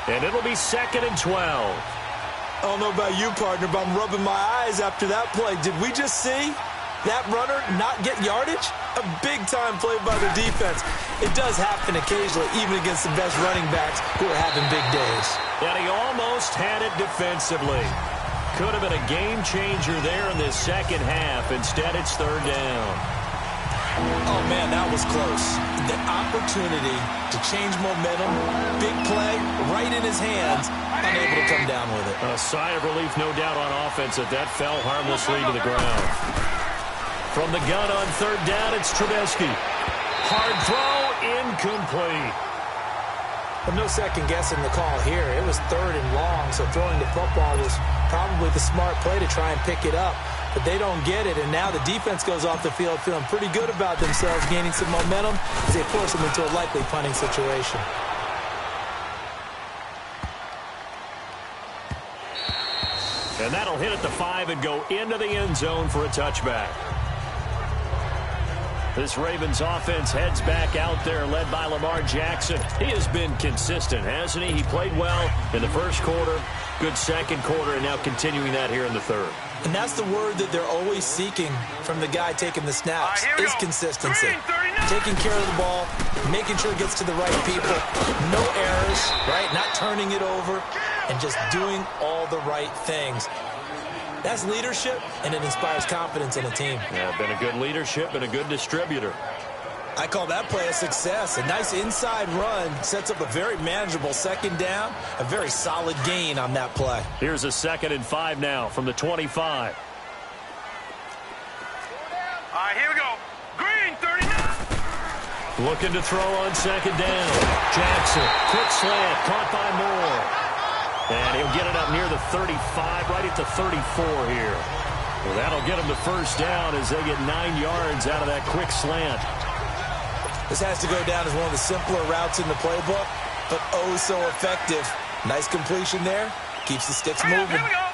Speaker 2: And it'll be 2nd and 12.
Speaker 3: I don't know about you, partner, but I'm rubbing my eyes after that play. Did we just see that runner not get yardage? A big-time play by the defense. It does happen occasionally, even against the best running backs who are having big days.
Speaker 2: And he almost had it defensively. Could have been a game changer there in this second half. Instead, it's 3rd down.
Speaker 3: Oh, man, that was close. The opportunity to change momentum, big play, right in his hands, unable to come down with it.
Speaker 2: A sigh of relief, no doubt, on offense that fell harmlessly to the ground. From the gun on 3rd down, it's Trubisky. Hard throw, incomplete.
Speaker 3: But no second guessing the call here. It was 3rd and long, so throwing the football was probably the smart play to try and pick it up. But they don't get it, and now the defense goes off the field feeling pretty good about themselves, gaining some momentum as they force them into a likely punting situation.
Speaker 2: And that'll hit at the 5 and go into the end zone for a touchback. This Ravens offense heads back out there, led by Lamar Jackson. He has been consistent, hasn't he? He played well in the first quarter, good second quarter, and now continuing that here in the 3rd.
Speaker 3: And that's the word that they're always seeking from the guy taking the snaps, is consistency. Taking care of the ball, making sure it gets to the right people, no errors, right? Not turning it over, and just doing all the right things. That's leadership, and it inspires confidence in a team.
Speaker 2: Yeah, been a good leadership and a good distributor.
Speaker 3: I call that play a success. A nice inside run sets up a very manageable 2nd down, a very solid gain on that play.
Speaker 2: Here's a 2nd and 5 now from the 25.
Speaker 4: All right, here we go. Green, 39.
Speaker 2: Looking to throw on 2nd down. Jackson, quick slant, caught by Moore. And he'll get it up near the 35, right at the 34 here. Well, that'll get him to 1st down as they get 9 yards out of that quick slant.
Speaker 3: This has to go down as one of the simpler routes in the playbook, but oh so effective. Nice completion there. Keeps the sticks moving.
Speaker 4: Here we go.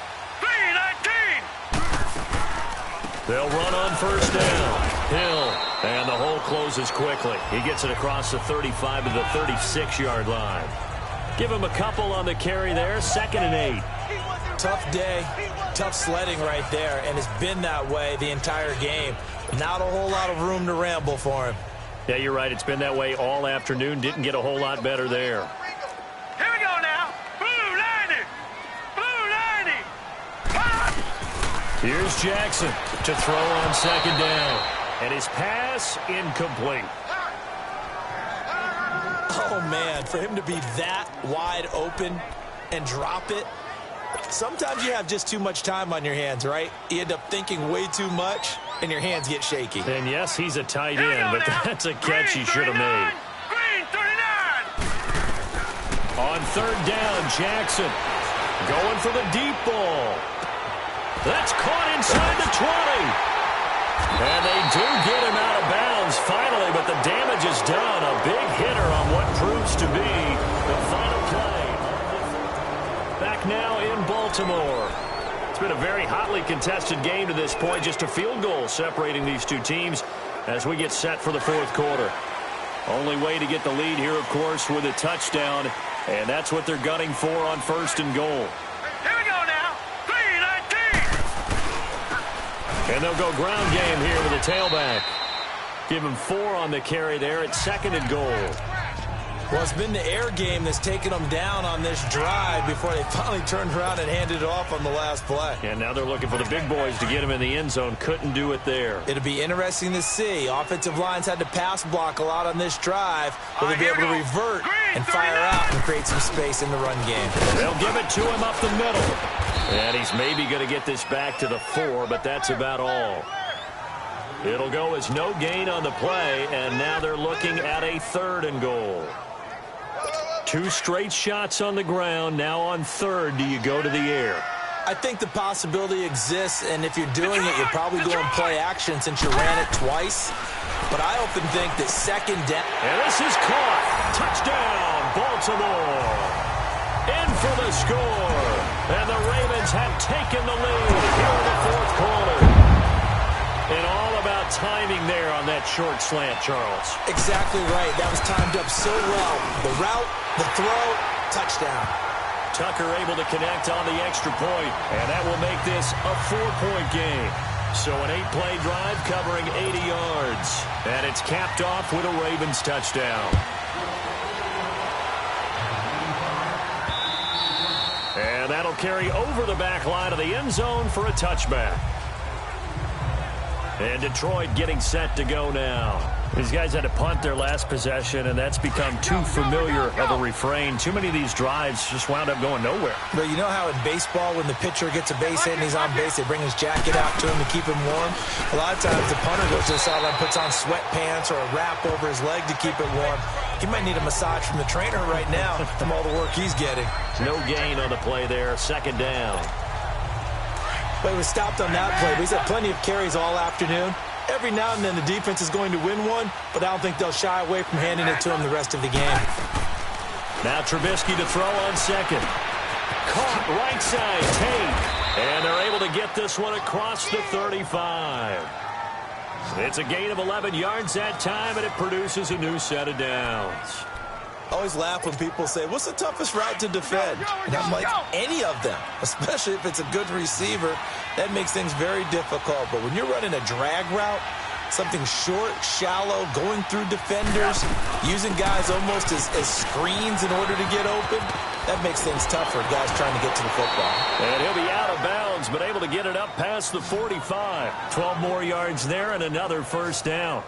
Speaker 4: 3-19.
Speaker 2: They'll run on 1st down. Hill. And the hole closes quickly. He gets it across the 35 to the 36-yard line. Give him a couple on the carry there. 2nd and 8.
Speaker 3: Tough day, tough sledding right there, and it's been that way the entire game. Not a whole lot of room to ramble for him.
Speaker 2: Yeah, you're right. It's been that way all afternoon. Didn't get a whole lot better there.
Speaker 4: Here we go now. Blue 90. Blue 90.
Speaker 2: Here's Jackson to throw on 2nd down. And his pass incomplete.
Speaker 3: Oh, man, for him to be that wide open and drop it. Sometimes you have just too much time on your hands, right? You end up thinking way too much, and your hands get shaky.
Speaker 2: And yes, he's a tight end, but that's a catch he should have made.
Speaker 4: Green 39.
Speaker 2: On 3rd down, Jackson going for the deep ball. That's caught inside the 20. And they do get him out of bounds finally, but the damage is done. A big hitter on what proves to be the final play. Back now in Baltimore. It's been a very hotly contested game to this point. Just a field goal separating these two teams as we get set for the 4th quarter. Only way to get the lead here, of course, with a touchdown. And that's what they're gunning for on 1st and goal.
Speaker 4: Here we go now. 3-19.
Speaker 2: And they'll go ground game here with a tailback. Give him 4 on the carry there at 2nd and goal.
Speaker 3: Well, it's been the air game that's taken them down on this drive before they finally turned around and handed it off on the last play.
Speaker 2: And now they're looking for the big boys to get him in the end zone. Couldn't do it there.
Speaker 3: It'll be interesting to see. Offensive lines had to pass block a lot on this drive. Will they be able to revert and fire out and create some space in the run game?
Speaker 2: They'll give it to him up the middle. And he's maybe going to get this back to the 4, but that's about all. It'll go as no gain on the play, and now they're looking at a 3rd and goal. 2 straight shots on the ground. Now on 3rd, do you go to the air?
Speaker 3: I think the possibility exists, and if you're doing it, you're probably going play action since you ran it twice. But I often think that 2nd down.
Speaker 2: And this is caught. Touchdown, Baltimore. In for the score. And the Ravens have taken the lead here in the 4th quarter. And all about timing there on that short slant, Charles.
Speaker 3: Exactly right. That was timed up so well. The route, the throw, touchdown.
Speaker 2: Tucker able to connect on the extra point, and that will make this a 4-point game. So an 8-play drive covering 80 yards. And it's capped off with a Ravens touchdown. And that'll carry over the back line of the end zone for a touchback. And Detroit getting set to go now. These guys had to punt their last possession, and that's become too familiar of a refrain. Too many of these drives just wound up going nowhere.
Speaker 3: But you know how in baseball, when the pitcher gets a base hit and he's on base, they bring his jacket out to him to keep him warm? A lot of times the punter goes to the sideline, puts on sweatpants or a wrap over his leg to keep it warm. He might need a massage from the trainer right now from all the work he's getting.
Speaker 2: No gain on the play there. 2nd down.
Speaker 3: But he was stopped on that play. But he's had plenty of carries all afternoon. Every now and then the defense is going to win one, but I don't think they'll shy away from handing it to him the rest of the game. Now
Speaker 2: Trubisky to throw on 2nd. Caught right side, Tate. And they're able to get this one across the 35. It's a gain of 11 yards that time, and it produces a new set of downs.
Speaker 3: I always laugh when people say, what's the toughest route to defend? And I'm like, any of them, especially if it's a good receiver. That makes things very difficult. But when you're running a drag route, something short, shallow, going through defenders, using guys almost as screens in order to get open, that makes things tough for guys trying to get to the football.
Speaker 2: And he'll be out of bounds, but able to get it up past the 45. 12 more yards there and another 1st down.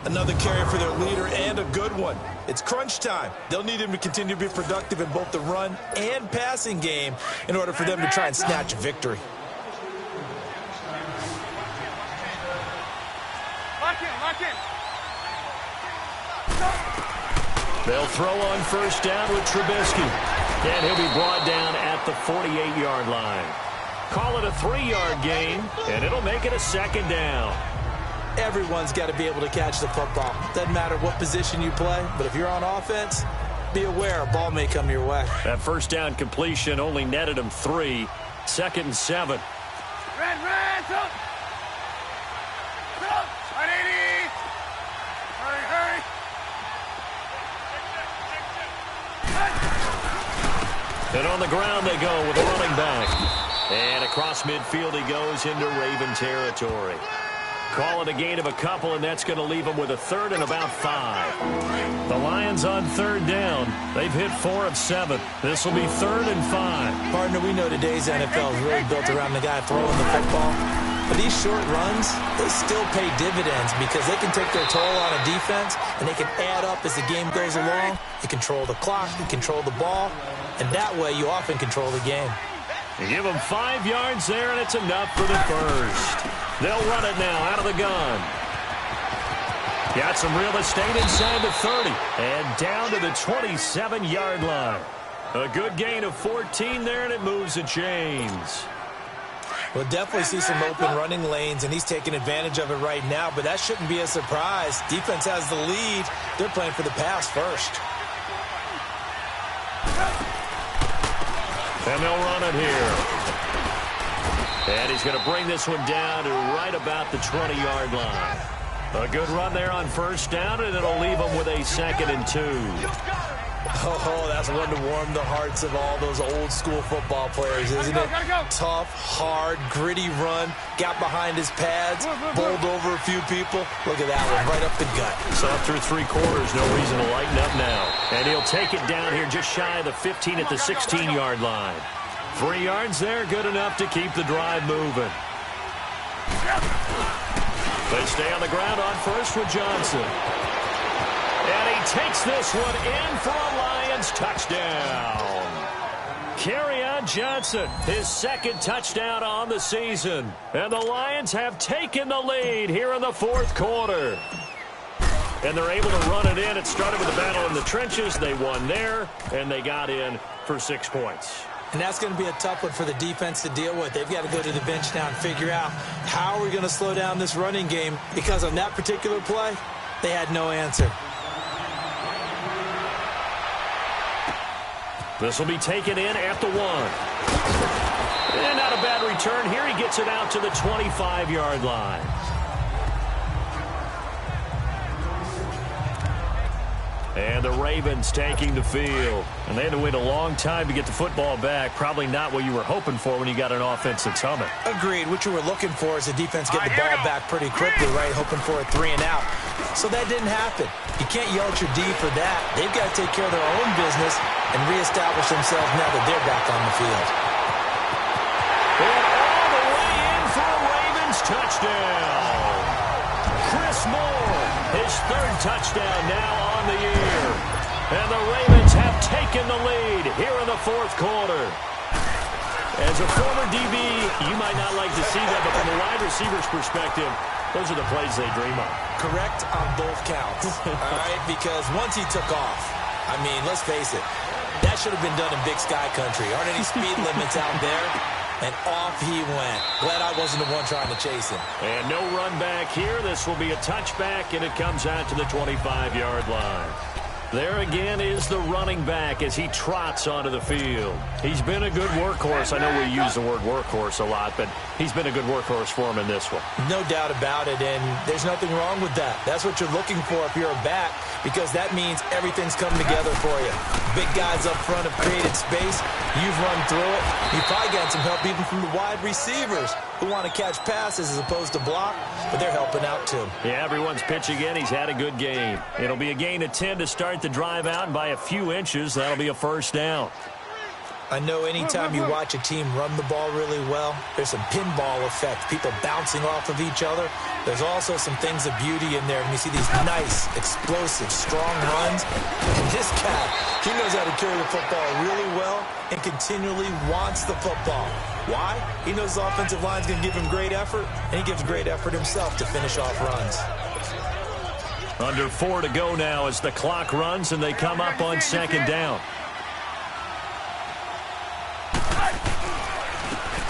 Speaker 3: Another carry for their leader and a good one. It's crunch time. They'll need him to continue to be productive in both the run and passing game in order for them to try and snatch a victory.
Speaker 4: Lock in.
Speaker 2: They'll throw on 1st down with Trubisky. And he'll be brought down at the 48-yard line. Call it a 3-yard gain, and it'll make it a 2nd down.
Speaker 3: Everyone's got to be able to catch the football. Doesn't matter what position you play, but if you're on offense, be aware a ball may come your way.
Speaker 2: That 1st down completion only netted him 3. 2nd and 7.
Speaker 4: Red, up. Up. 180. Hurry.
Speaker 2: And on the ground they go with a running back. And across midfield he goes into Raven territory. Call it a gain of a couple, and that's going to leave them with a 3rd and about 5. The Lions on 3rd down. They've hit 4 of 7. This will be 3rd and 5.
Speaker 3: Partner, we know today's NFL is really built around the guy throwing the football. But these short runs, they still pay dividends because they can take their toll on a defense, and they can add up as the game goes along. They control the clock, they control the ball, and that way you often control the game.
Speaker 2: You give them 5 yards there, and it's enough for the 1st. They'll run it now out of the gun. Got some real estate inside the 30 and down to the 27-yard line. A good gain of 14 there, and it moves the chains.
Speaker 3: We'll definitely see some open running lanes, and he's taking advantage of it right now, but that shouldn't be a surprise. Defense has the lead. They're playing for the pass first.
Speaker 2: And they'll run it here. And he's going to bring this one down to right about the 20-yard line. A good run there on 1st down, and it'll leave them with a 2nd and 2.
Speaker 3: Oh, that's one to warm the hearts of all those old-school football players, isn't it? Tough, hard, gritty run, got behind his pads, bowled over a few people. Look at that one, right up the gut.
Speaker 2: So through 3 quarters, no reason to lighten up now. And he'll take it down here just shy of the 15 at the 16-yard line. 3 yards there, good enough to keep the drive moving. They stay on the ground on 1st with Johnson. And he takes this one in for a Lions touchdown. Kerryon Johnson, his second touchdown on the season. And the Lions have taken the lead here in the fourth quarter. And they're able to run it in. It started with a battle in the trenches. They won there, and they got in for 6 points.
Speaker 3: And that's going to be a tough one for the defense to deal with. They've got to go to the bench now and figure out how are we going to slow down this running game, because on that particular play, they had no answer.
Speaker 2: This will be taken in at the 1. And not a bad return here. He gets it out to the 25-yard line. And the Ravens taking the field. And they had to wait a long time to get the football back. Probably not what you were hoping for when you got an offense that's humming.
Speaker 3: Agreed. What you were looking for is the defense get the ball back pretty quickly, right? Hoping for a 3 and out. So that didn't happen. You can't yell at your D for that. They've got to take care of their own business and reestablish themselves now that they're back on the field.
Speaker 2: And all the way in for a Ravens touchdown. Chris Moore, his 3rd touchdown now on the year. And the Ravens have taken the lead here in the fourth quarter. As a former DB, you might not like to see that, but from a wide receiver's perspective, those are the plays they dream of.
Speaker 3: Correct on both counts, all right? Because once he took off, I mean, let's face it, that should have been done in Big Sky Country. Aren't any speed limits out there? And off he went. Glad I wasn't the one trying to chase him.
Speaker 2: And no run back here. This will be a touchback, and it comes out to the 25-yard line. There again is the running back as he trots onto the field. He's been a good workhorse. I know we use the word workhorse a lot, but he's been a good workhorse for him in this one.
Speaker 3: No doubt about it, and there's nothing wrong with that. That's what you're looking for if you're a back, because that means everything's coming together for you. Big guys up front have created space. You've run through it. You've probably got some help even from the wide receivers who want to catch passes as opposed to block, but they're helping out too.
Speaker 2: Yeah, everyone's pitching in. He's had a good game. It'll be a gain of 10 to start the drive out, and by a few inches, that'll be a first down.
Speaker 3: I know anytime you watch a team run the ball really well, there's some pinball effect, people bouncing off of each other. There's also some things of beauty in there. And you see these nice, explosive, strong runs. And this guy, he knows how to carry the football really well and continually wants the football. Why? He knows the offensive line's going to give him great effort, and he gives great effort himself to finish off runs.
Speaker 2: Under 4 to go now as the clock runs, and they come up on 2nd down.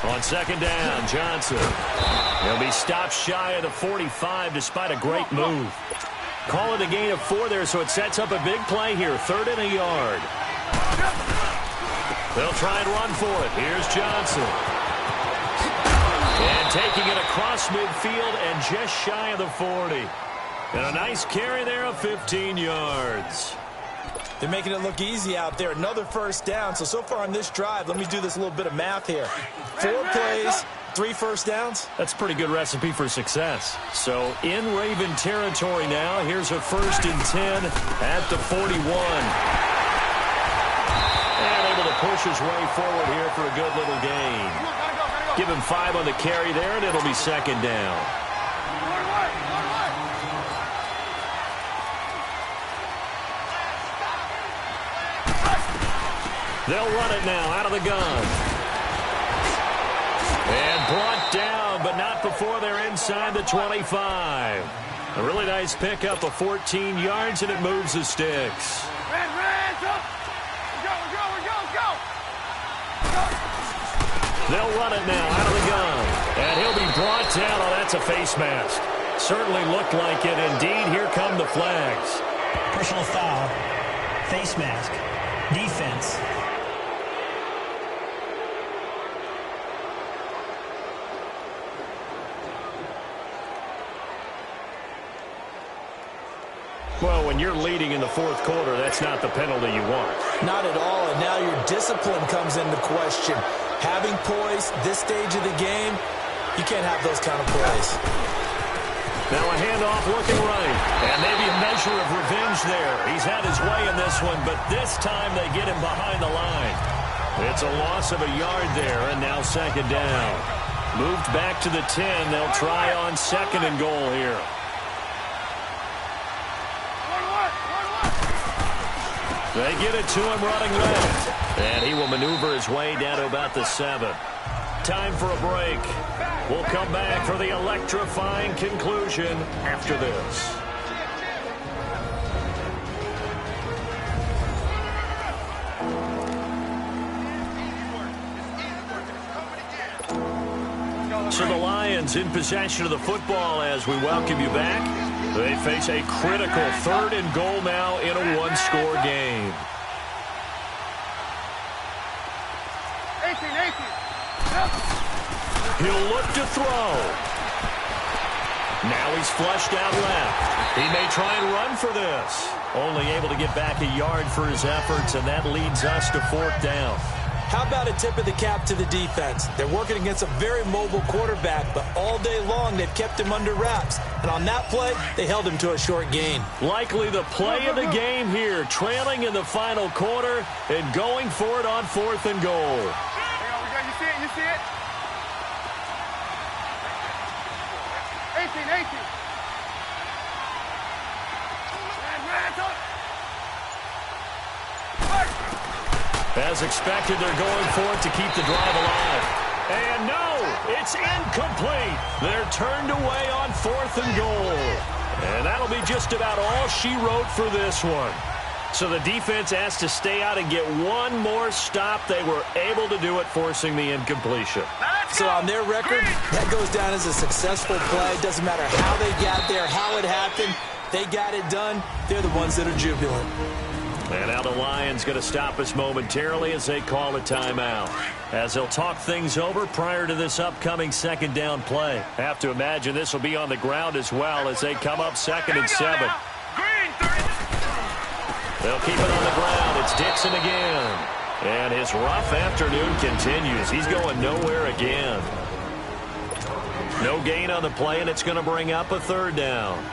Speaker 2: On 2nd down, Johnson. He'll be stopped shy of the 45 despite a great move. Call it a gain of 4 there, so it sets up a big play here. 3rd and a yard. They'll try and run for it. Here's Johnson. And taking it across midfield and just shy of the 40. And a nice carry there of 15 yards.
Speaker 3: They're making it look easy out there. Another first down. So far on this drive, let me do this little bit of math here. 4 plays, 3 first downs.
Speaker 2: That's a pretty good recipe for success. So in Raven territory now, here's a 1st and 10 at the 41. And able to push his way forward here for a good little gain. Give him 5 on the carry there, and it'll be 2nd down. They'll run it now out of the gun. And brought down, but not before they're inside the 25. A really nice pickup of 14 yards, and it moves the sticks. They'll run it now out of the gun. And he'll be brought down. Oh, that's a face mask. Certainly looked like it. Indeed, here come the flags.
Speaker 5: Personal foul. Face mask. Defense.
Speaker 2: Well, when you're leading in the 4th quarter, that's not the penalty you want.
Speaker 3: Not at all, and now your discipline comes into question. Having poise this stage of the game, you can't have those kind of plays.
Speaker 2: Now a handoff looking right, and maybe a measure of revenge there. He's had his way in this one, but this time they get him behind the line. It's a loss of a yard there, and now 2nd down. Moved back to the 10. They'll try on 2nd and goal here. They get it to him running left. And he will maneuver his way down to about the 7. Time for a break. We'll come back for the electrifying conclusion after this. So the Lions in possession of the football as we welcome you back. They face a critical 3rd and goal now in a one-score game.
Speaker 4: 18.
Speaker 2: He'll look to throw. Now he's flushed out left. He may try and run for this. Only able to get back a yard for his efforts, and that leads us to 4th down.
Speaker 3: How about a tip of the cap to the defense? They're working against a very mobile quarterback, but all day long they've kept him under wraps. And on that play, they held him to a short gain.
Speaker 2: Likely the play of the game here, trailing in the final quarter and going for it on 4th and goal.
Speaker 4: You see it? 18.
Speaker 2: As expected, they're going for it to keep the drive alive. And no, it's incomplete. They're turned away on 4th and goal. And that'll be just about all she wrote for this one. So the defense has to stay out and get one more stop. They were able to do it, forcing the incompletion.
Speaker 3: So on their record, that goes down as a successful play. Doesn't matter how they got there, how it happened. They got it done. They're the ones that are jubilant.
Speaker 2: And now the Lions going to stop us momentarily as they call a timeout. As they'll talk things over prior to this upcoming 2nd down play. Have to imagine this will be on the ground as well as they come up 2nd and 7. They'll keep it on the ground. It's Dixon again. And his rough afternoon continues. He's going nowhere again. No gain on the play, and it's going to bring up a 3rd down.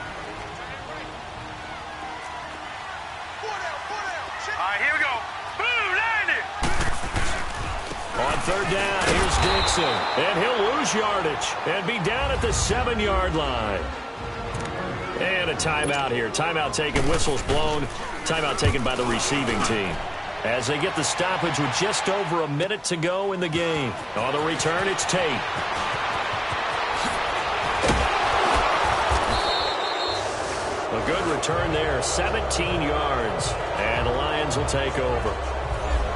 Speaker 4: Here we go. Boom, landed.
Speaker 2: On 3rd down, here's Dixon. And he'll lose yardage and be down at the 7-yard line. And a timeout here. Timeout taken, whistles blown. Timeout taken by the receiving team. As they get the stoppage with just over a minute to go in the game. On the return, it's Tate. A good return there, 17 yards. And the Lions will take over.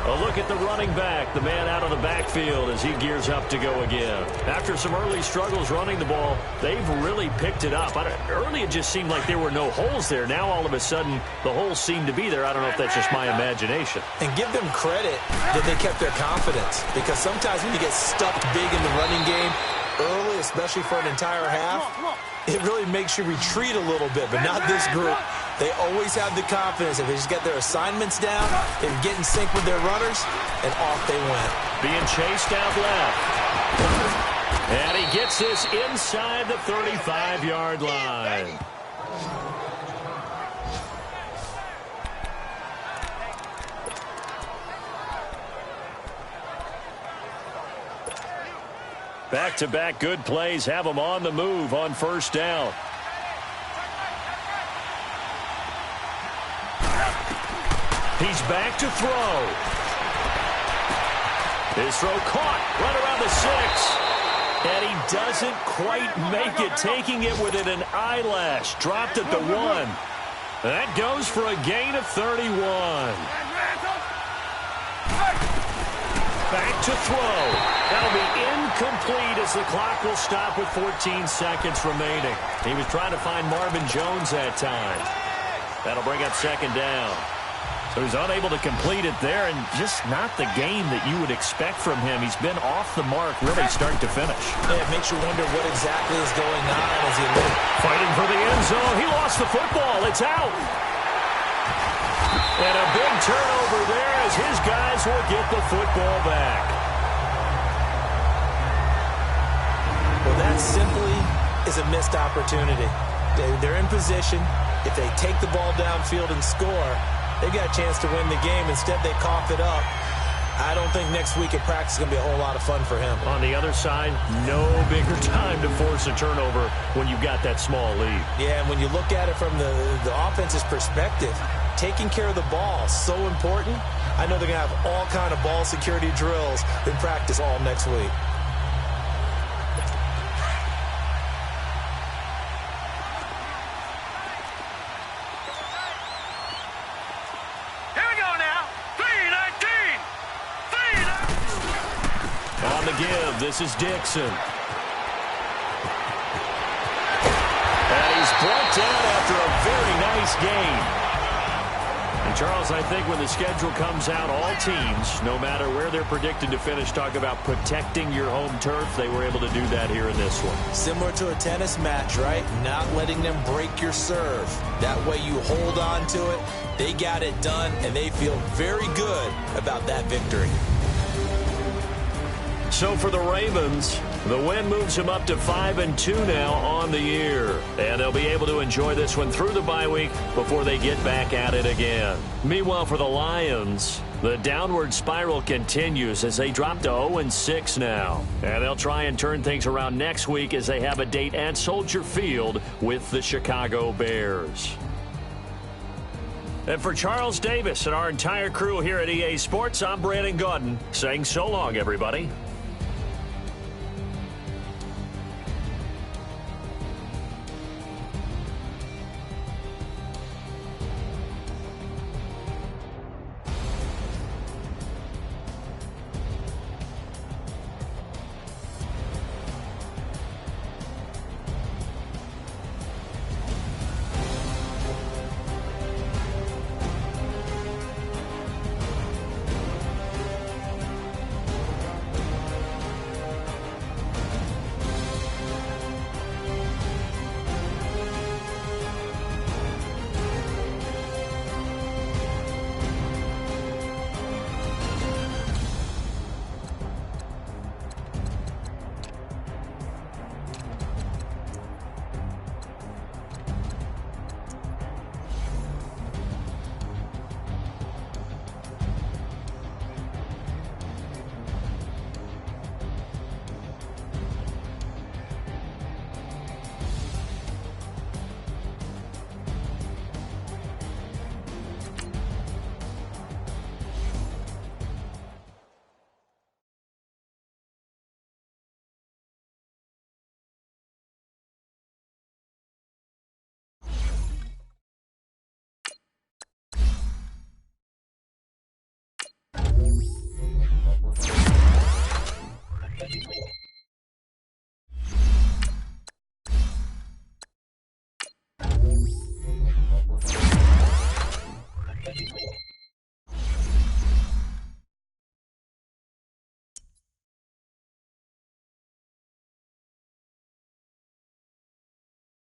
Speaker 2: A look at the running back, the man out of the backfield as he gears up to go again. After some early struggles running the ball, they've really picked it up. Early it just seemed like there were no holes there. Now all of a sudden the holes seem to be there. I don't know if that's just my imagination.
Speaker 3: And give them credit that they kept their confidence, because sometimes when you get stuck big in the running game early, especially for an entire half, it really makes you retreat a little bit, but not this group. They always have the confidence. If they just get their assignments down, they get in sync with their runners, and off they went.
Speaker 2: Being chased out left. And he gets this inside the 35-yard line. Back-to-back good plays have them on the move on 1st down. He's back to throw. His throw caught right around the 6. And he doesn't quite make it, taking it within an eyelash. Dropped at the 1. That goes for a gain of 31. Back to throw. That'll be incomplete as the clock will stop with 14 seconds remaining. He was trying to find Marvin Jones that time. That'll bring up 2nd down. So he's unable to complete it there, and just not the game that you would expect from him. He's been off the mark really start to finish.
Speaker 3: Yeah, it makes you wonder what exactly is going on as he looks.
Speaker 2: Fighting for the end zone. He lost the football. It's out. And a big turnover there as his guys will get the football back.
Speaker 3: Well, that simply is a missed opportunity. They're in position. If they take the ball downfield and score, they've got a chance to win the game. Instead, they cough it up. I don't think next week at practice is going to be a whole lot of fun for him.
Speaker 2: On the other side, no bigger time to force a turnover when you've got that small lead.
Speaker 3: Yeah, and when you look at it from the offense's perspective, taking care of the ball is so important. I know they're going to have all kind of ball security drills in practice all next week.
Speaker 2: On the give, this is Dixon. And he's brought down after a very nice game. And Charles, I think when the schedule comes out, all teams, no matter where they're predicted to finish, talk about protecting your home turf. They were able to do that here in this one.
Speaker 3: Similar to a tennis match, right? Not letting them break your serve. That way you hold on to it. They got it done, and they feel very good about that victory.
Speaker 2: So for the Ravens, the win moves them up to 5-2 now on the year. And they'll be able to enjoy this one through the bye week before they get back at it again. Meanwhile, for the Lions, the downward spiral continues as they drop to 0-6 now. And they'll try and turn things around next week as they have a date at Soldier Field with the Chicago Bears. And for Charles Davis and our entire crew here at EA Sports, I'm Brandon Gaudin saying so long, everybody.